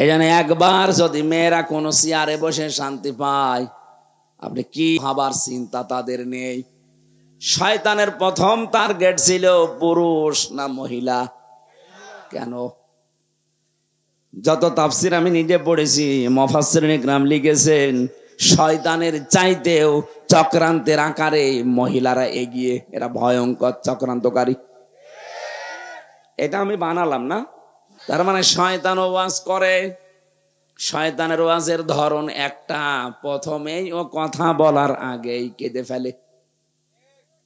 এই জন্য একবার যদি মেয়েরা কোনো চেয়ারে বসে শান্তি পায়, আপনি কি ভাবার চিন্তা তাদের নেই। শয়তানের প্রথম টার্গেট ছিল পুরুষ না মহিলা। কেন? যত তাফসির আমি নিজে পড়েছি, মুফাসসিরিন ইকরাম লিখেছেন শয়তানের চাইতেও চক্রান্তের আকারে মহিলারা এগিয়ে, এরা ভয়ঙ্কর চক্রান্তকারী। এটা আমি বানালাম না। তার মানে শয়তান ওয়াজ করে, শয়তানের ওয়াজের ধরন একটা, প্রথমেই ও কথা বলার আগেই কেঁদে ফেলে।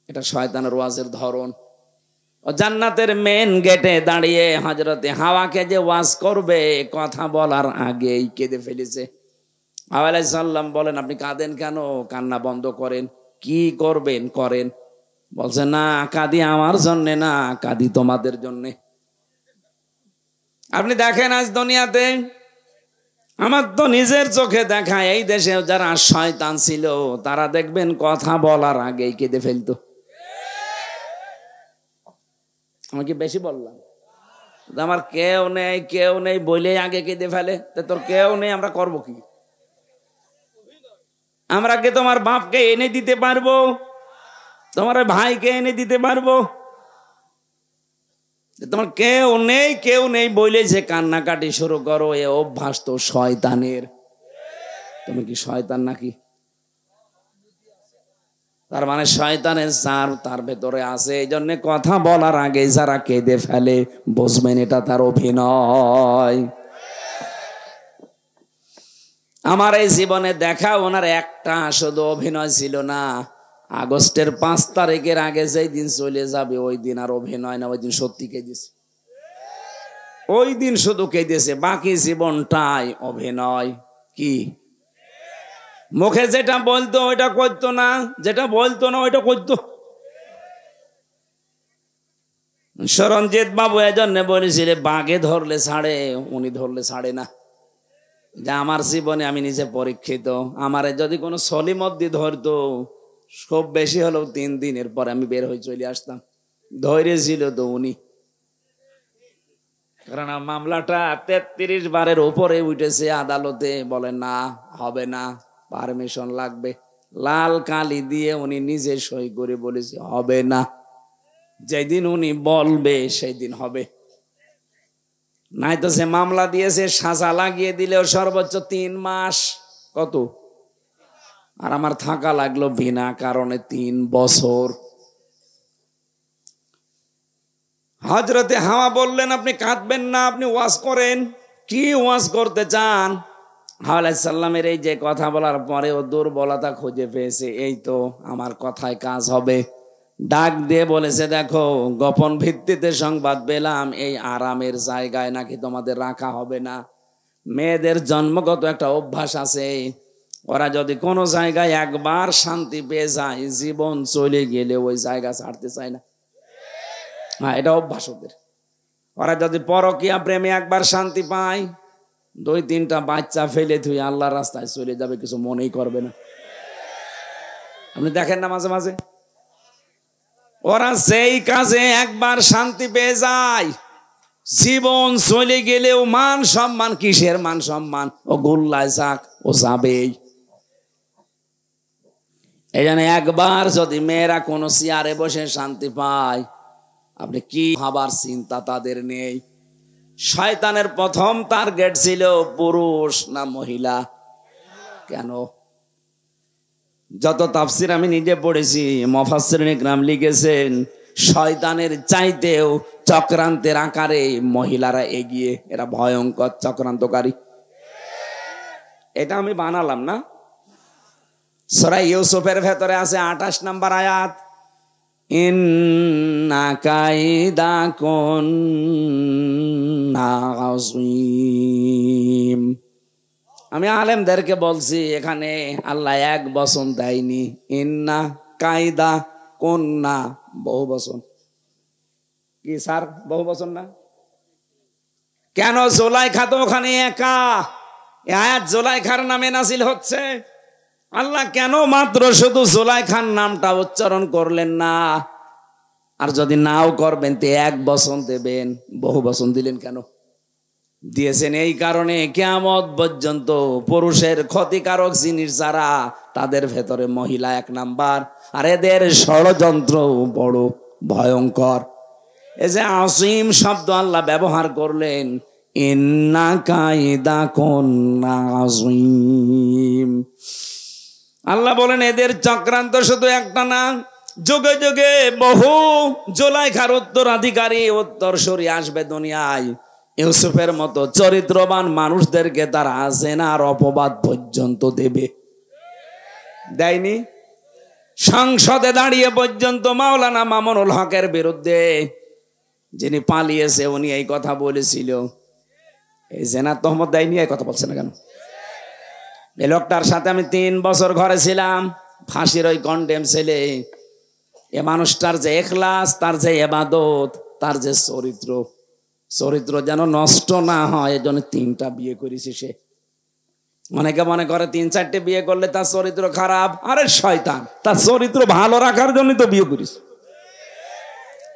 এটা শয়তানের ওয়াজের ধরন। ও জান্নাতের মেন গেটে দাঁড়িয়ে হযরতে হাওয়াকে যে ওয়াজ করবে, কথা বলার আগেই কেঁদে ফেলেছে। হাওয়া আলাইহিস সালাম বলেন, আপনি কাঁদেন কেন? কান্না বন্ধ করেন। কি করবেন করেন। বলছে, না কাঁদি আমার জন্যে না, কাঁদি তোমাদের জন্যে। আপনি দেখেন আজ দুনিয়াতে, আমার তো নিজের চোখে দেখা, এই দেশে যারা শয়তান ছিল তারা দেখবেন কথা বলার আগেই কেঁদে ফেলতো। আমি কি বেশি বললাম? আমার কেউ নেই বলেই আগে কেঁদে ফেলে। তোর কেউ নেই, আমরা করব কি? আমরা কি তোমার বাপকে এনে দিতে পারবো? তোমার ভাইকে এনে দিতে পারবো? তোমার কেউ নেই বলে যে কান্নাকাটি শুরু করো, এ অভ্যাস তো শয়তানের। তুমি কি শয়তান নাকি? তার মানে শয়তানের জার তার ভেতরে আছে। এই জন্য কথা বলার আগে যারা কেঁদে ফেলে, বুঝবেন এটা তার অভিনয়। আমার এই জীবনে দেখা ওনার একটা শুধু অভিনয় ছিল না। আগস্টের 5 তারিখের আগে যেই দিন চলে যাবে, ওই দিন আর অভিনয় না, ওই দিন সত্যি কেঁদেছে। ওই দিন শুধু কেঁদেছে, বাকি জীবনটাই অভিনয়। কি? মুখে যেটা বলতো ওইটা করতো না, যেটা বলতো না ওইটা করতো। সরঞ্জিত বাবু এজন্য বলেছিলেন, বাঘে ধরলে ছাড়ে, উনি ধরলে ছাড়ে না। যা আমার জীবনে আমি নিজে পরীক্ষিত। আমারে যদি কোনো সলিমদ্দি ধরতো, খুব বেশি হলেও 3 দিনের পর আমি বের হয়ে চলে আসতাম। ধৈর্যশীল তো উনি, কারণ মামলাটা 33 বারের উপরে উঠেছে আদালতে। বলে না, হবে না, পারমিশন লাগবে। লাল কালি দিয়ে উনি নিজে সই করে বলেছে হবে না। যেদিন উনি বলবে সেই দিন হবে। নাই তো সে মামলা দিয়েছে, সাজা লাগিয়ে দিলেও সর্বোচ্চ 3 মাস। কত? আর আমার থাকা লাগলো বিনা কারণে 3 বছর। হযরতে হাওয়া বললেন, আপনি কাঁদবেন না, আপনি ওয়াজ করেন। কি ওয়াজ করতে চান? হাওয়া আলাইহিস সালামের এই যে কথা বলার পরে ও দুর্বলতা খুঁজে পেয়েছে, এই তো আমার কথায় কাজ হবে। ডাক দিয়ে বলেছে, দেখো গোপন ভিত্তিতে সংবাদ পেলাম, এই আরামের জায়গায় নাকি তোমাদের রাখা হবে না। মেয়েদের জন্মগত একটা অভ্যাস আছে, ওরা যদি কোনো জায়গায় একবার শান্তি পেয়ে যায়, জীবন চলে গেলে ওই জায়গা ছাড়তে চায় না। হ্যাঁ, এটা অভ্যাস ওদের। ওরা যদি পরকীয়া প্রেমে একবার শান্তি পায়, 2-3টা বাচ্চা ফেলে তুই আল্লাহর রাস্তায় চলে যাবে, কিছু মনেই করবে না। আপনি দেখেন না মাঝে মাঝে, ওরা সেই কাজে একবার শান্তি পেয়ে যায়, জীবন চলে গেলেও মান সম্মান, কিসের মান সম্মান, ও গোল্লায় যাক, ও যাবেই। এই জন্য একবার যদি মেয়েরা কোনো চেয়ারে বসে শান্তি পায়, আপনি কি ভাবার চিন্তা তাদের নেই। শয়তানের প্রথম টার্গেট ছিল পুরুষ না মহিলা। কেন? যত তাফসির আমি নিজে পড়েছি, মুফাসসিরিন ইকরাম লিখেছেন শয়তানের চাইতেও চক্রান্তের আকারে মহিলারা এগিয়ে, এরা ভয়ঙ্কর চক্রান্তকারী। এটা আমি বানালাম না। সূরা ইউসুফের ভেতরে আছে 28 নম্বর আয়াত, ইন্না কাইদাকুন্না আযীম। আমি আলেমদেরকে বলছি, এখানে আল্লাহ এক বচন দেয়নি। ইন্না কাইদা কুন্না বহু বচন। কি স্যার, বহু বচন না কেন? জুলাইখা তো ওখানে একা। আয়াত জুলাইখার নামে নাজিল হচ্ছে। আল্লাহ কেন মাত্র শুধু জুলাইখার নামটা উচ্চারণ করলেন না? আর যদি নাও করবেন তো এক বচন দেবেন, বহু বচন দিলেন কেন? দিয়েছেন এই কারণে কিয়ামত পর্যন্ত পুরুষের ক্ষতিকারক জিনিস যারা, তাদের ভেতরে মহিলা 1 নাম্বার। আর এদের ষড়যন্ত্র বড় ভয়ঙ্কর। এই যে আসিম শব্দ আল্লাহ ব্যবহার করলেন, ইন্না কায়দা কুন্না আযীম। আল্লাহ বলেন এদের চক্রান্ত শুধু একটা না, যুগে যুগে বহু জুলাইখার উত্তরাধিকারী উত্তরসূরি আসবে দুনিয়ায়। ইউসুফের মতো চরিত্রবান মানুষদেরকে তারা জেনার অপবাদ পর্যন্ত দেবে। দেয়নি? সংসদে দাঁড়িয়ে পর্যন্ত মাওলানা মামুনুল হকের বিরুদ্ধে, যিনি পালিয়েছে, উনি এই কথা বলেছিল। এই জেনার তহমত দেয়নি? এই কথা বলছে না কেন? এই লোকটার সাথে আমি 3 বছর ঘরে ছিলাম, ফাঁসির ওই কন্ডেম ছেলে। এ মানুষটার যে এখলাস, তার যে ইবাদত, তার যে চরিত্র যেন নষ্ট না হয়, এজন্য 3টা বিয়ে করেছে সে। অনেকে মনে করে 3-4টে বিয়ে করলে তার চরিত্র খারাপ। আরে শয়তান, তার চরিত্র ভালো রাখার জন্যই তো বিয়ে করিস।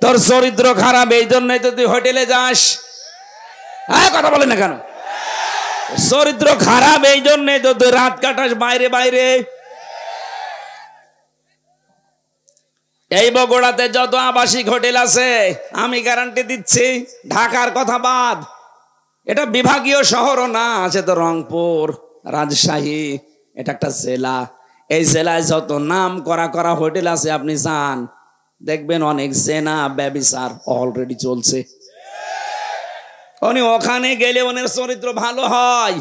তোর চরিত্র খারাপ এই জন্যই তো তুই হোটেলে যাস। হ্যাঁ, কথা বলে না কেন? চরিত্র খারাপ এই জন্যই তো তুই রাত কাটাস বাইরে বাইরে। এই বগুড়াতে যত আবাসিক হোটেল আছে, আমি গ্যারান্টি দিচ্ছি, ঢাকার কথা বাদ, এটা বিভাগীয় শহরও না, আছে তো রংপুর, রাজশাহী, এটা একটা জেলা। এই জেলায় যত নাম করা হোটেল আছে, আপনি যান, দেখবেন অনেক জেনা ব্যভিচার অলরেডি চলছে। উনি ওখানে গেলে ওনার চরিত্র ভালো হয়।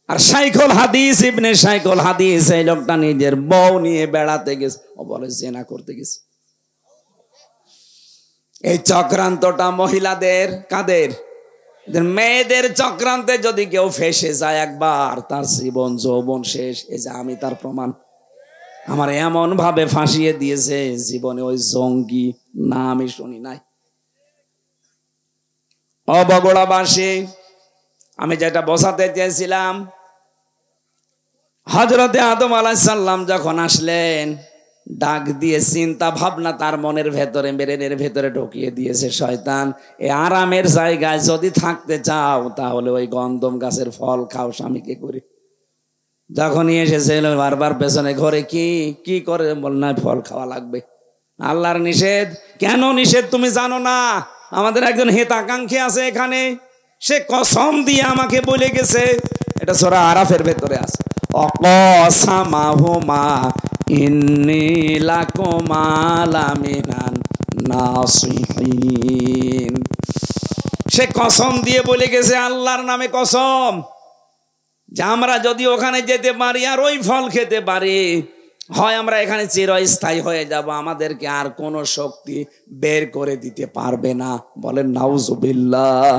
আর শাইখুল হাদিস, ইবনে শাইখুল হাদিস, এই লোকটা নিজের বউ নিয়ে বেড়াতে গেছে, ও বলে জেনা করতে গেছে। এই চক্রান্তটা মহিলাদের, কাদের? মেয়েদের চক্রান্তে যদি কেউ ফেসে যায় একবার, তার জীবন যৌবন শেষ। এই যে আমি তার প্রমাণ। আমার এমন ভাবে ফাঁসিয়ে দিয়েছে, জীবনে ওই জঙ্গি না আমি শুনি নাই। বগুড়াবাসী, আমি যেটা বোঝাতে চেয়েছিলাম, হযরতে আদম আলাইহিস সালাম যখন আসলেন, ডাক দিয়ে চিন্তা ভাবনা তার মনের ভেতরে, ব্রেনের ভেতরে ঢুকিয়ে দিয়েছে শয়তান। এই আরামের জায়গায় যদি থাকতে চাও, তাহলে ওই গন্ধম গাছের ফল খাও স্বামীকে করে। যখনই এসেছিল বারবার পেছনে ঘরে কি করে বল, না ফল খাওয়া লাগবে। আল্লাহর নিষেধ। কেন নিষেধ তুমি জানো না? আমাদের একজন হিতাকাঙ্ক্ষী আছে এখানে, সে কসম দিয়ে আমাকে বলে গেছে, এটা সূরা আরাফের ভেতরে আছে, অকসামাহুমা ইন্নী লাকুমা লামিনান নাসিহিন। সে কসম দিয়ে বলে গেছে, আল্লাহর নামে কসম, যে আমরা যদি ওখানে যেতে পারি আর ওই ফল খেতে পারি, হয় আমরা এখানে চিরস্থায়ী হয়ে যাব, আমাদেরকে আর কোনো শক্তি বের করে দিতে পারবে না। বলেন নাউজুবিল্লাহ।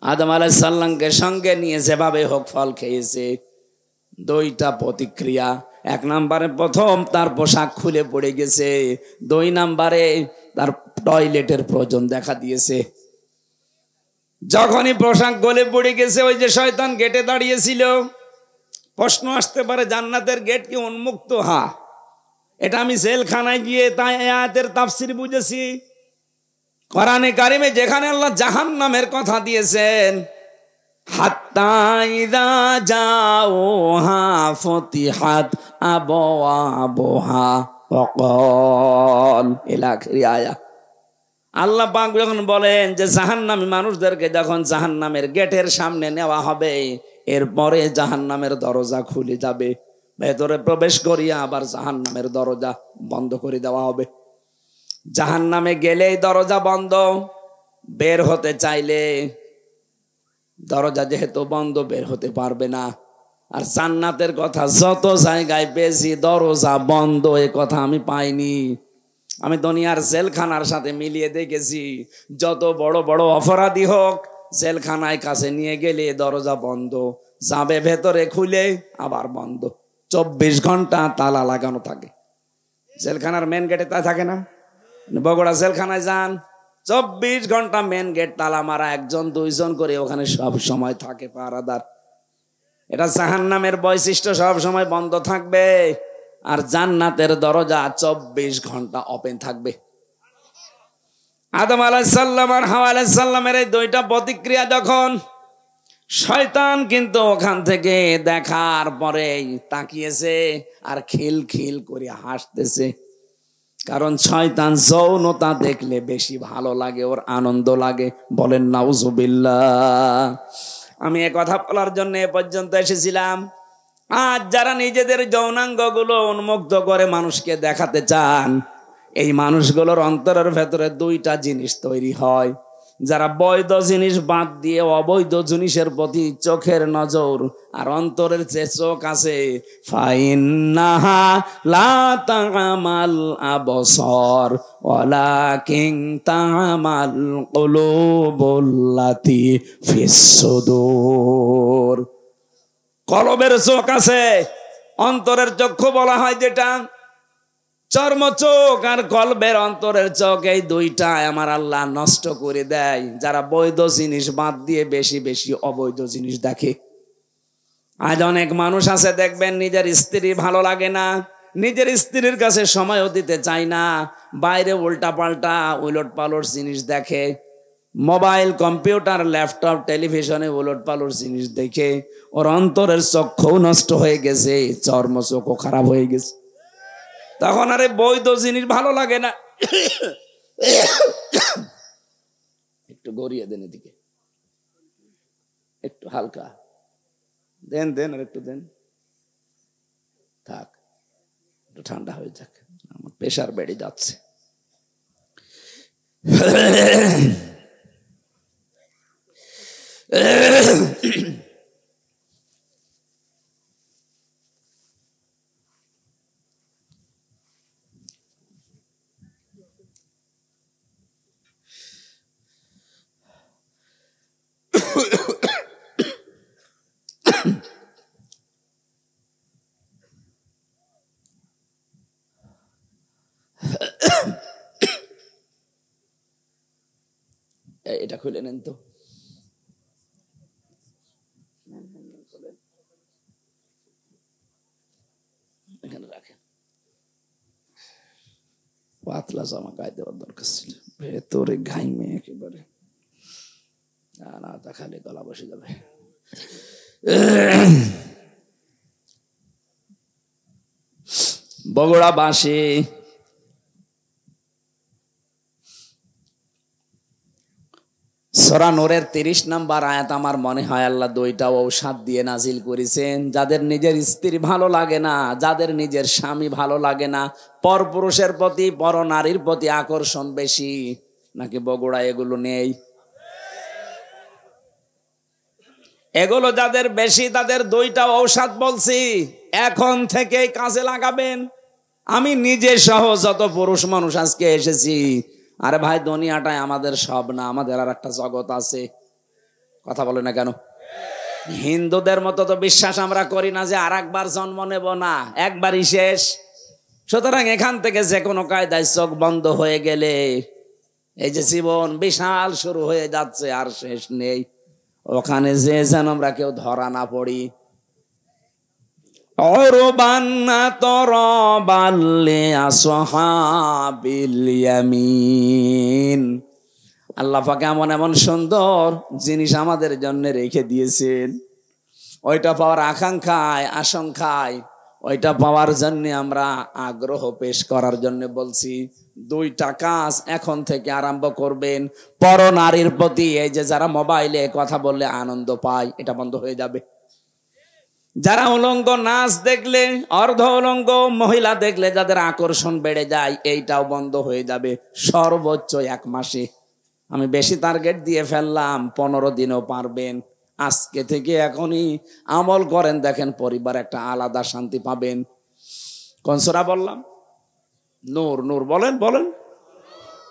আদম আলাইহিস সালামকে সঙ্গে নিয়ে যেভাবে হোক ফল খেয়েছে। 2টা প্রতিক্রিয়া। 1 নম্বরে প্রথম তার পোশাক খুলে পড়ে গেছে, 2 নম্বরে তার টয়লেটের প্রয়োজন দেখা দিয়েছে। যখনই পোশাক গলে পড়ে গেছে, ওই যে শয়তান গেটে দাঁড়িয়েছিল, প্রশ্ন আসতে পারে জান্নাতের গেট কি উন্মুক্ত? হ্যাঁ, এটা আমি জেলখানায় গিয়ে তাই আয়াতের তাফসীর বুঝেছি। কোরআনে কারিমে যেখানে আল্লাহ জাহান্নামের কথা দিয়েছেন, হাত্তা ইযা জাউহা ফুতিহাত আবওয়াবুহা ওয়াকাল ইলা আখিরি আয়া। আল্লাহ পাক যখন বলেন যে জাহান্নামী মানুষদেরকে যখন জাহান্নামের গেটের সামনে নেওয়া হবে, এরপরে জাহান্নামের দরজা খুলে যাবে, ভেতরে প্রবেশ করিয়া আবার জাহান্নামের দরজা বন্ধ করে দেওয়া হবে। জাহান্নামে গেলেই দরজা বন্ধ, বের হতে চাইলে দরজা যেহেতু বন্ধ, বের হতে পারবে না। আর জান্নাতের কথা যত জায়গায় পেয়েছি, দরজা বন্ধ এ কথা আমি পাইনি। আমি দুনিয়ার জেলখানার সাথে মিলিয়ে দেখেছি, যত বড় বড় অপরাধী হোক, জেলখানায় কাছে নিয়ে গেলে দরজা বন্ধ, যাবে ভেতরে খুলে আবার বন্ধ, 24 ঘন্টা তালা লাগানো থাকে। জেলখানার মেন গেটে তা থাকে না? বগুড়া জেলখানায় যান, 24 ঘন্টা মেন গেট তালা মারা, 1-2 করে ওখানে সব সময় থাকে পাহারাদার। এটা জাহান্নামের বৈশিষ্ট্য, সব সময় বন্ধ থাকবে। আর জান্নাতের দরজা 24 ঘন্টা ওপেন থাকবে। আদম আলাইহিস সালাম আর হাওয়া আলাইহিস সালামের এই দুইটা প্রতিক্রিয়া যখন, শয়তান কিন্তু ওখান থেকে দেখার পরে তাকিয়েছে আর খিল খিল করে হাসতেছে। কারণ শয়তান যৌনতা দেখলে বেশি ভালো লাগে, ওর আনন্দ লাগে। বলেন নাউজুবিল্লাহ। আমি এ কথা বলার জন্য এ পর্যন্ত এসেছিলাম। আজ যারা নিজেদের যৌনাঙ্গগুলো উন্মুক্ত করে মানুষকে দেখাতে চান, এই মানুষগুলোর অন্তরের ভেতরে দুইটা জিনিস তৈরি হয়। যারা বৈধ জিনিস বাদ দিয়ে অবৈধ জিনিসের প্রতি চোখের নজর আর অন্তরের যে চোখ আছে, ফাইন্নাহা লা তা'মাল আবসার ওয়ালাকিন তা'মাল কুলুবুল্লাতী ফিস সুদূর। কলবের চোখ আছে, অন্তরের চক্ষু বলা হয় যেটা। চর্ম চোখ আর কলবের অন্তরের চোখ, এই দুইটা আমার আল্লাহ নষ্ট করে দেয় যারা বৈধ জিনিস বাদ দিয়ে বেশি বেশি অবৈধ জিনিস দেখে। আজ অনেক মানুষ আছে দেখবেন, নিজের স্ত্রী ভালো লাগে না, নিজের স্ত্রীর কাছে সময়ও দিতে চায় না, বাইরে উল্টা পাল্টা উলট পালট জিনিস দেখে, মোবাইল কম্পিউটার ল্যাপটপ টেলিভিশনে উলট পালট জিনিস দেখে ওর অন্তরের চক্ষু নষ্ট হয়ে গেছে, চর্ম চোখও খারাপ হয়ে গেছে। তখন আরে বৈধ জিনিস ভালো লাগে না। একটু গড়িয়ে দেন, এদিকে একটু হালকা দেন, দেন আর একটু দেন, থাক, একটু ঠান্ডা হয়ে যাক, আমার প্রেশার বেড়ে যাচ্ছে। এটা খুলে নেন তো, এখানে রাখেন। পাতলা জামা গায়ে দেওয়ার দরকার ছিল, ভেতরে ঘাইমে একেবারে, না তা খালি গলা বসে যাবে। বগুড়া বাসে সূরা নূরের 30 নম্বর আয়াত আমার মনে হয় আল্লাহ দুইটা ঔষধ দিয়ে নাজিল করেছেন। যাদের নিজের স্ত্রী ভালো লাগে না, যাদের নিজের স্বামী ভালো লাগে না, পরপুরুষের প্রতি পর নারীর প্রতি আকর্ষণ বেশি, নাকি বগুড়া এগুলো নেই? এগুলো যাদের বেশি তাদের দুইটা ঔষধ বলছি, এখন থেকেই কাজে লাগাবেন। আমি নিজে সহ যত পুরুষ মানুষ আজকে এসেছি, আরে ভাই দুনিয়াটাই আমাদের সব না, আমাদের আর একটা জগৎ আছে। কথা বলে না কেন? হিন্দুদের মতো তো বিশ্বাস আমরা করি না যে আর একবার জন্ম নেব না, একবারই শেষ। সুতরাং এখান থেকে যে কোনো কায়দায় চোখ বন্ধ হয়ে গেলে এই যে জীবন বিশাল শুরু হয়ে যাচ্ছে, আর শেষ নেই। ওখানে যে যেন আমরা কেউ ধরা না পড়ি। আল্লাহ পাক এমন এমন সুন্দর জিনিস আমাদের জন্য রেখে দিয়েছেন, ওইটা পাওয়ার আকাঙ্ক্ষায় আশঙ্কায় ওইটা পাওয়ার জন্য আমরা আগ্রহ পেশ করার জন্য বলছি। দুইটা কাজ এখন থেকে আরম্ভ করবেন। পর নারীর প্রতি এই যে যারা মোবাইলে কথা বললে আনন্দ পায়, এটা বন্ধ হয়ে যাবে। যারা উলঙ্গ নাচ দেখলে, অর্ধ উলঙ্গ মহিলা দেখলে যাদের আকর্ষণ বেড়ে যায়, এইটাও বন্ধ হয়ে যাবে সর্বোচ্চ 1 মাসে। আমি বেশি টার্গেট দিয়ে ফেললাম, 15 দিনও পারবেন। আজকে থেকে এখনই আমল করেন, দেখেন পরিবার একটা আলাদা শান্তি পাবেন। কোন সূরা বললাম? নূর। নূর বলেন বলেন।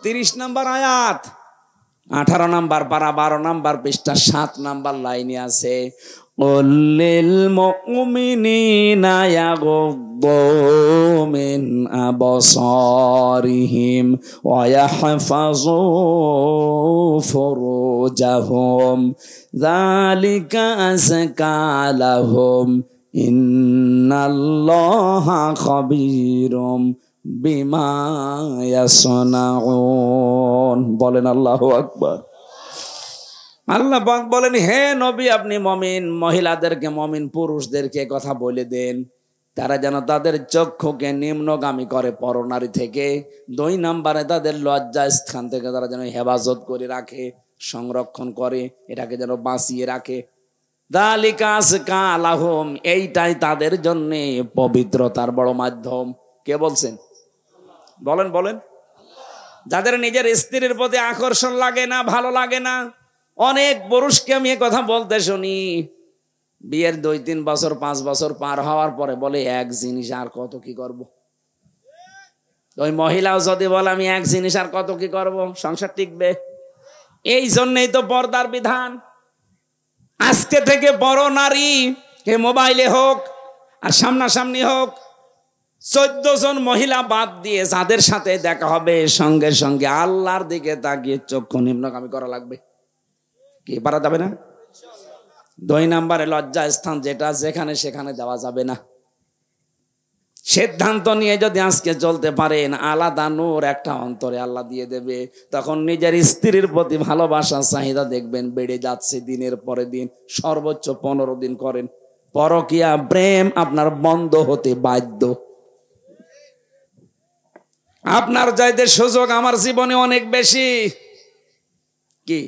30 নম্বর আয়াত, 18 নম্বর পারা, 12 নম্বর পৃষ্ঠা, 7 নম্বর লাইনে আছে, লিল মুমিনিনা ইয়াগুদ্দু মিন আবসারিহিম ওয়া ইয়াহফাযু ফুরুজাহুম যালিকা আযকা লাহুম ইন্নাল্লাহা খাবীরুম বিমা ইয়াসনাউন। বলেন আল্লাহু আকবার। আল্লাহ পাক বলেন, হে নবী, আপনি মমিন মহিলাদেরকে, মমিন পুরুষদেরকে কথা বলে দেন, তারা যেন তাদের চক্ষুকে নিম্নগামী করে পরনারী থেকে। 2 নম্বরে তাদের লজ্জা স্থান থেকে তারা যেন হেফাজত করে রাখে, সংরক্ষণ করে, এটাকে যেন বাঁচিয়ে রাখে। যালিকা আযকা লাহুম, এইটাই তাদের জন্য পবিত্রতার বড় মাধ্যম। কে বলছেন? বলেন বলেন। যাদের নিজের স্ত্রীর প্রতি আকর্ষণ লাগে না, ভালো লাগে না, অনেক পুরুষকে আমি কথা বলতে শুনি, বিয়ের 2-3 বছর 5 বছর পার হওয়ার পরে বলে, এক জিনিস আর কত কি করব। ওই মহিলাও যদি বলে আমি এক জিনিস আর কত কি করব, সংসার টিকবে? এই জন্যই তো পর্দার বিধান। আজকে থেকে বড় নারী কে মোবাইলে হোক আর সামনাসামনি হোক, 14 জন মহিলা বাদ দিয়ে যাদের সাথে দেখা হবে, সঙ্গে সঙ্গে আল্লাহর দিকে তাকিয়ে চক্ষু নিম্নগামী করা লাগবে। কি পারা যাবে না? 2 নম্বরে লজ্জা স্থান, যেটা যেখানে সেখানে দেওয়া যাবে না। সিদ্ধান্ত নিয়ে যদি আজকে চলতে পারেন, আলাদা নূর একটা অন্তরে আল্লাহ দিয়ে দেবে। তখন নিজের স্ত্রীর প্রতি ভালোবাসা চাহিদা দেখবেন বেড়ে যাচ্ছে দিনের পরে দিন। সর্বোচ্চ 15 দিন করেন, পরকীয়া প্রেম আপনার বন্ধ হতে বাধ্য। আপনার চাইতে সুযোগ আমার জীবনে অনেক বেশি। কি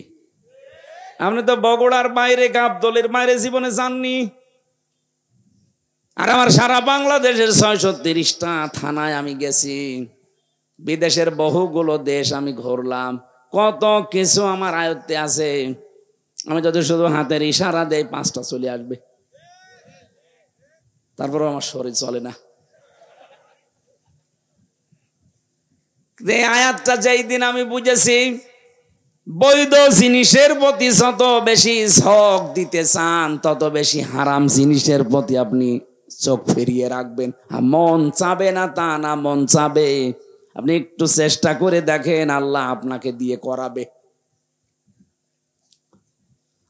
আপনি তো বগুড়ার বাইরে, গাবদলের বাইরে জীবনে যাননি। আর আমার সারা বাংলাদেশের 630টা থানায় আমি গেছি, বিদেশের বহুগুলো দেশ আমি ঘুরলাম, কত কিছু আমার আয়ত্তে আছে। আমি যদি শুধু হাতের ইশারা দেই 5টা চলে আসবে, তারপরে আমার শরীর চলে না। এই আয়াতটা যেই দিন আমি বুঝেছি, বৈধ জিনিসের প্রতি যত বেশি ঝোঁক দিতে চান, তত বেশি হারাম জিনিসের প্রতি আপনি চোখ ফিরিয়ে রাখবেন। মন চাবে না তা না, মন চাবে। আপনি একটু চেষ্টা করে দেখেন, আল্লাহ আপনাকে দিয়ে করাবে।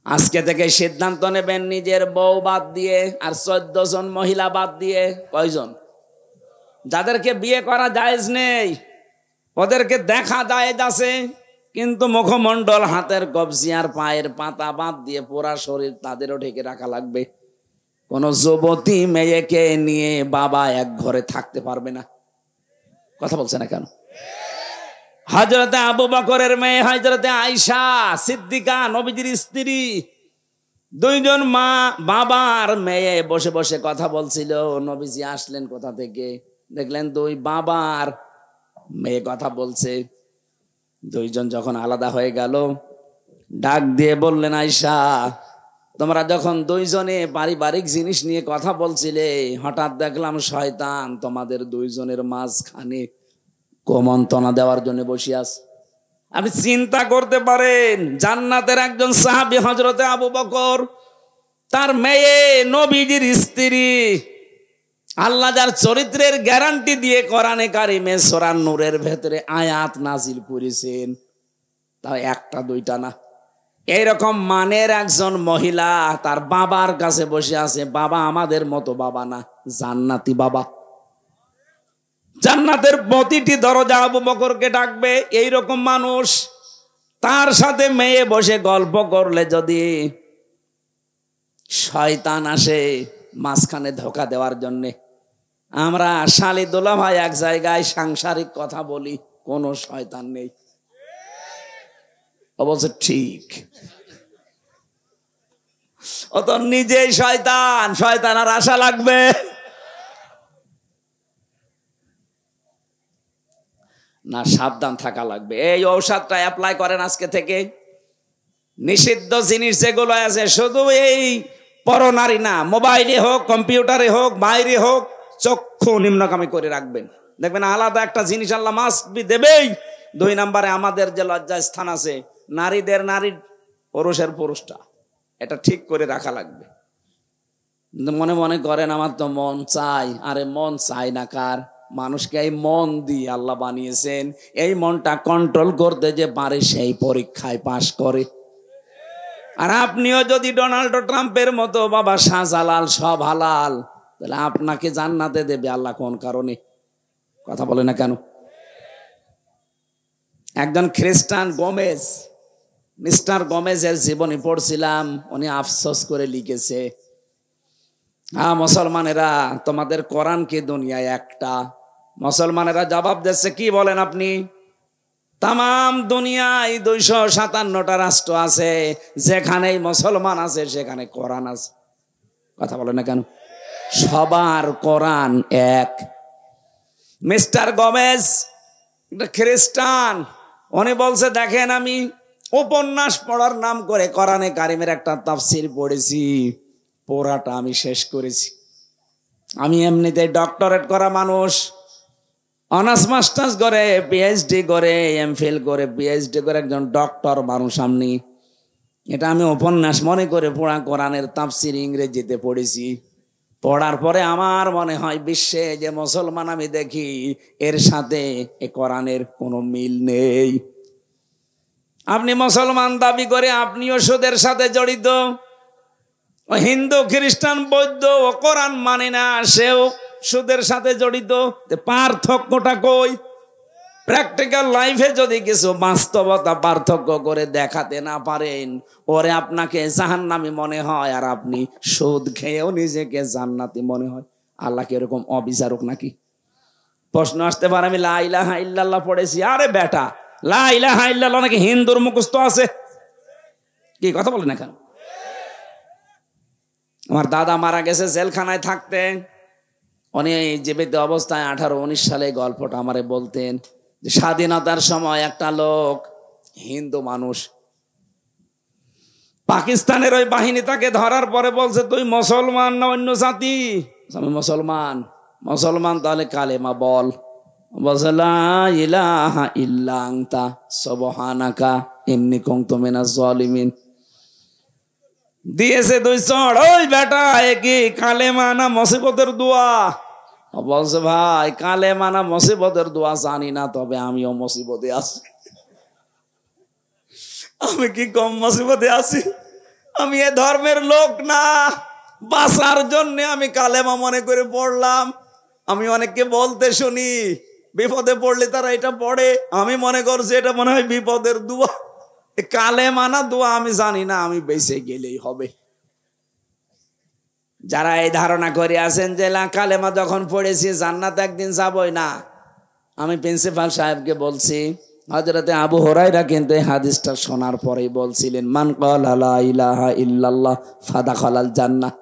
আজকে থেকে সিদ্ধান্ত নেবেন, নিজের বউ বাদ দিয়ে আর 14 জন মহিলা বাদ দিয়ে। কয়জন? যাদেরকে বিয়ে করা জায়েজ নেই, ওদেরকে দেখা জায়েজ আছে, কিন্তু মুখমণ্ডল, হাতের কবজি আর পায়ের পাতা বাদ দিয়ে পুরা শরীর তাদেরও ঢেকে রাখা লাগবে। কোন যুবতী মেয়েকে নিয়ে বাবা এক ঘরে থাকতে পারবে না। কথা বলছে না কেন? হযরতে আবু বকরের মেয়ে হযরতে আয়েশা সিদ্দিকা, নবীজির স্ত্রী, 2 জন মা বাবার মেয়ে বসে বসে কথা বলছিল। নবীজি আসলেন কোথা থেকে, দেখলেন 2 বাবার মেয়ে কথা বলছে। 2 জন যখন আলাদা হয়ে গেল, ডাক দিয়ে বললেন, আয়েশা, তোমরা যখন 2 জনে পারিবারিক জিনিস নিয়ে কথা বলছিলে, হঠাৎ দেখলাম শয়তান তোমাদের 2 জনের মাঝখানে কুমন্ত্রণা দেওয়ার জন্য বসে আছে। আপনি চিন্তা করতে পারেন, জান্নাতের একজন সাহাবী হযরতে আবু বকর, তার মেয়ে নবীজির স্ত্রী, আল্লাহ যার চরিত্রের গ্যারান্টি দিয়ে কোরআনে কারিমে সূরা নূরের ভেতরে আয়াত নাজিল করেছেন, তাও 1টা 2টা না। এইরকম মানের একজন মহিলা তার বাবার কাছে বসে আছে। বাবা আমাদের মতো বাবা না, জান্নাতি বাবা। জান্নাতের প্রতিটি দরজা আবু বকরকে ডাকবে। এইরকম মানুষ, তার সাথে মেয়ে বসে গল্প করলে যদি শয়তান আসে মাঝখানে ধোঁকা দেওয়ার জন্যে। আমরা শালি দোলা ভাই এক জায়গায় সাংসারিক কথা বলি, কোনো শয়তান নেই। অবশ্য ঠিক, ও তো নিজেই শয়তান, শয়তান আর আশা লাগবে? না, সাবধান থাকা লাগবে। এই ঔষধটা অ্যাপ্লাই করেন আজকে থেকে। নিষিদ্ধ জিনিস যেগুলো আছে, শুধু এই পরনারী না, মোবাইলে হোক, কম্পিউটারে হোক, বাইরে হোক, চক্ষু নিম্নগামী করে রাখবেন। দেখবেন আলাদা একটা জিনিস আল্লাহ মাস্ট বি দেবেই। 2 নম্বরে আমাদের যে লজ্জা স্থান আছে, নারীদের নারীর, পুরুষের পুরুষটা, এটা ঠিক করে রাখা লাগবে। মনে মনে করেন আমার তো মন চাই, আরে মন চাই না কার? মানুষকে এই মন দিয়ে আল্লাহ বানিয়েছেন। এই মনটা কন্ট্রোল করতে যে পারে সেই পরীক্ষায় পাশ করে। আর আপনিও যদি ডোনাল্ড ট্রাম্পের মতো বাবা শাহজালাল সব হালাল, তাহলে আপনাকে জান্নাতে দেবে আল্লাহ কোন কারণে? কথা বলে না কেন? একজন খ্রিস্টান গোমেজ, মিস্টার গোমেজের জীবনী পড়ছিলাম, উনি আফসোস করে লিখেছে, হ্যাঁ মুসলমানেরা তোমাদের কোরআন কি দুনিয়ায় একটা? মুসলমানেরা জবাব দিচ্ছে, কি বলেন আপনি? তাম দুনিয়ায় 257টা রাষ্ট্র আছে, যেখানেই মুসলমান আছে সেখানে কোরআন আছে। কথা বলে না কেন? সবার কোরআন এক। মিস্টার গোমেজ একটা খ্রিস্টান, উনি বলছে দেখেন আমি উপন্যাস পড়ার নাম করে কোরআনে কারিমের একটা তাফসীর পড়েছি, পড়াটা আমি শেষ করেছি। আমি এমনিতে ডক্টরেট করা মানুষ, অনার্স মাস্টার্স করে, পিএইচডি করে, এমফিল করে, পিএইচডি করে একজন ডক্টর মানুষ আমি। এটা আমি উপন্যাস মনে করে পড়া কোরআনের তাফসীর ইংরেজিতে পড়েছি। পড়ার পরে আমার মনে হয় বিশ্বে যে মুসলমান আমি দেখি এর সাথে এ কোরআনের কোনো মিল নেই। আপনি মুসলমান দাবি করে আপনিও সুদের সাথে জড়িত, হিন্দু খ্রিস্টান বৌদ্ধ ও কোরআন মানে না, সেও সুদের সাথে জড়িত। পার্থক্যটা কই? প্র্যাকটিক্যাল লাইফে যদি কিছু বাস্তবতা পার্থক্য করে দেখাতে না পারেন, ওরে আপনাকে জাহান্নামী মনে হয়, আর আপনি সুদ খেয়েও নিজেকে জান্নাতি মনে হয়। আল্লাহ কি এরকম অবিচারক নাকি? প্রশ্ন আসতে পারে, আমি লা ইলাহা ইল্লাল্লাহ পড়েছি। আরে বেটা, লা ইলাহা ইল্লাল্লাহ নাকি হিন্দুর মুখস্থ আছে? কি কথা বলে না কেন? আমার দাদা মারা গেছে জেলখানায় থাকতেন, উনি জীবিত অবস্থায় 18-19 সালে গল্পটা আমারে বলতেন যে স্বাধীনতার সময় একটা লোক, হিন্দু মানুষ, পাকিস্তানের ওই বাহিনী তাকে ধরার পরে বলছে তুই মুসলমান না অন্য জাতি? আমি মুসলমান। মুসলমান, তাহলে কালেমা বল। বলছে লা ইলাহা ইল্লা আনতা সুবহানাকা ইন্নী কুনতু মিনাজ জালিমিন। দিয়েছে 2 চড়। ওই বেটা, এ কি কালেমা না মুসিবতের দোয়া? বলছে ভাই কালেমা না মুসিবতের দোয়া জানি না, তবে আমিও মুসিবতে আছি। আমি কি কম মুসিবতে আছি? আমি এ ধর্মের লোক না, বাঁচার জন্য আমি কালেমা মনে করে পড়লাম। আমি অনেককে বলতে শুনি বিপদে পড়লে তারা এটা পড়ে, আমি মনে করছি এটা মনে হয় বিপদের দোয়া। কালেমা না দোয়া আমি জানি না, আমি বেঁচে গেলেই হবে। যারা এই ধারণা করে আছেন যে কালেমা যখন পড়েছি জান্নাত একদিন যাবই না, আমি প্রিন্সিপাল সাহেবকে বলছি, হযরতে আবু হুরায়রা কিন্তু এই হাদিসটা শোনার পরেই বলছিলেন, মান ক্বালা লা ইলাহা ইল্লাল্লাহ ফাদাখালাল জান্নাহ,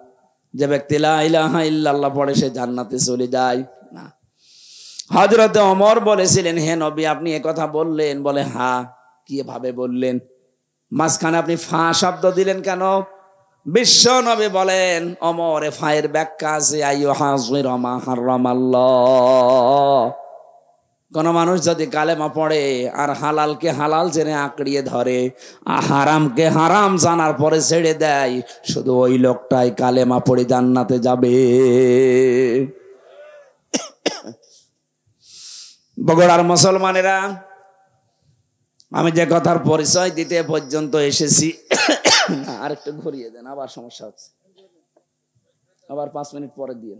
যে ব্যক্তি লা ইলাহা ইল্লাল্লাহ পড়ে সে জান্নাতে চলে যায় না। হযরতে ওমর বলেছিলেন, হে নবী আপনি এ কথা বললেন? বলে হ্যাঁ। কিভাবে বললেন? মাঝখানে আপনি ফা শব্দ দিলেন কেন? বিশ্ব নবী বলেন, ওমর এ ফায়ের ব্যাখ্যা আছে, আইয়ুহাযির মা হারামাল্লাহ। কোন মানুষ যদি কালেমা পড়ে আর হালালকে হালাল জেনে আঁকড়িয়ে ধরে, হারামকে হারাম জানার পরে ছেড়ে দেয়, শুধু ওই লোকটাই কালেমা পড়ে জান্নাতে যাবে। বগুড়ার মুসলমানেরা, আমি যে কথার পরিচয় দিতে পর্যন্ত এসেছি, আর একটু ঘুরিয়ে দেন, আবার সমস্যা হচ্ছে, আবার 5 মিনিট পরে দিয়ে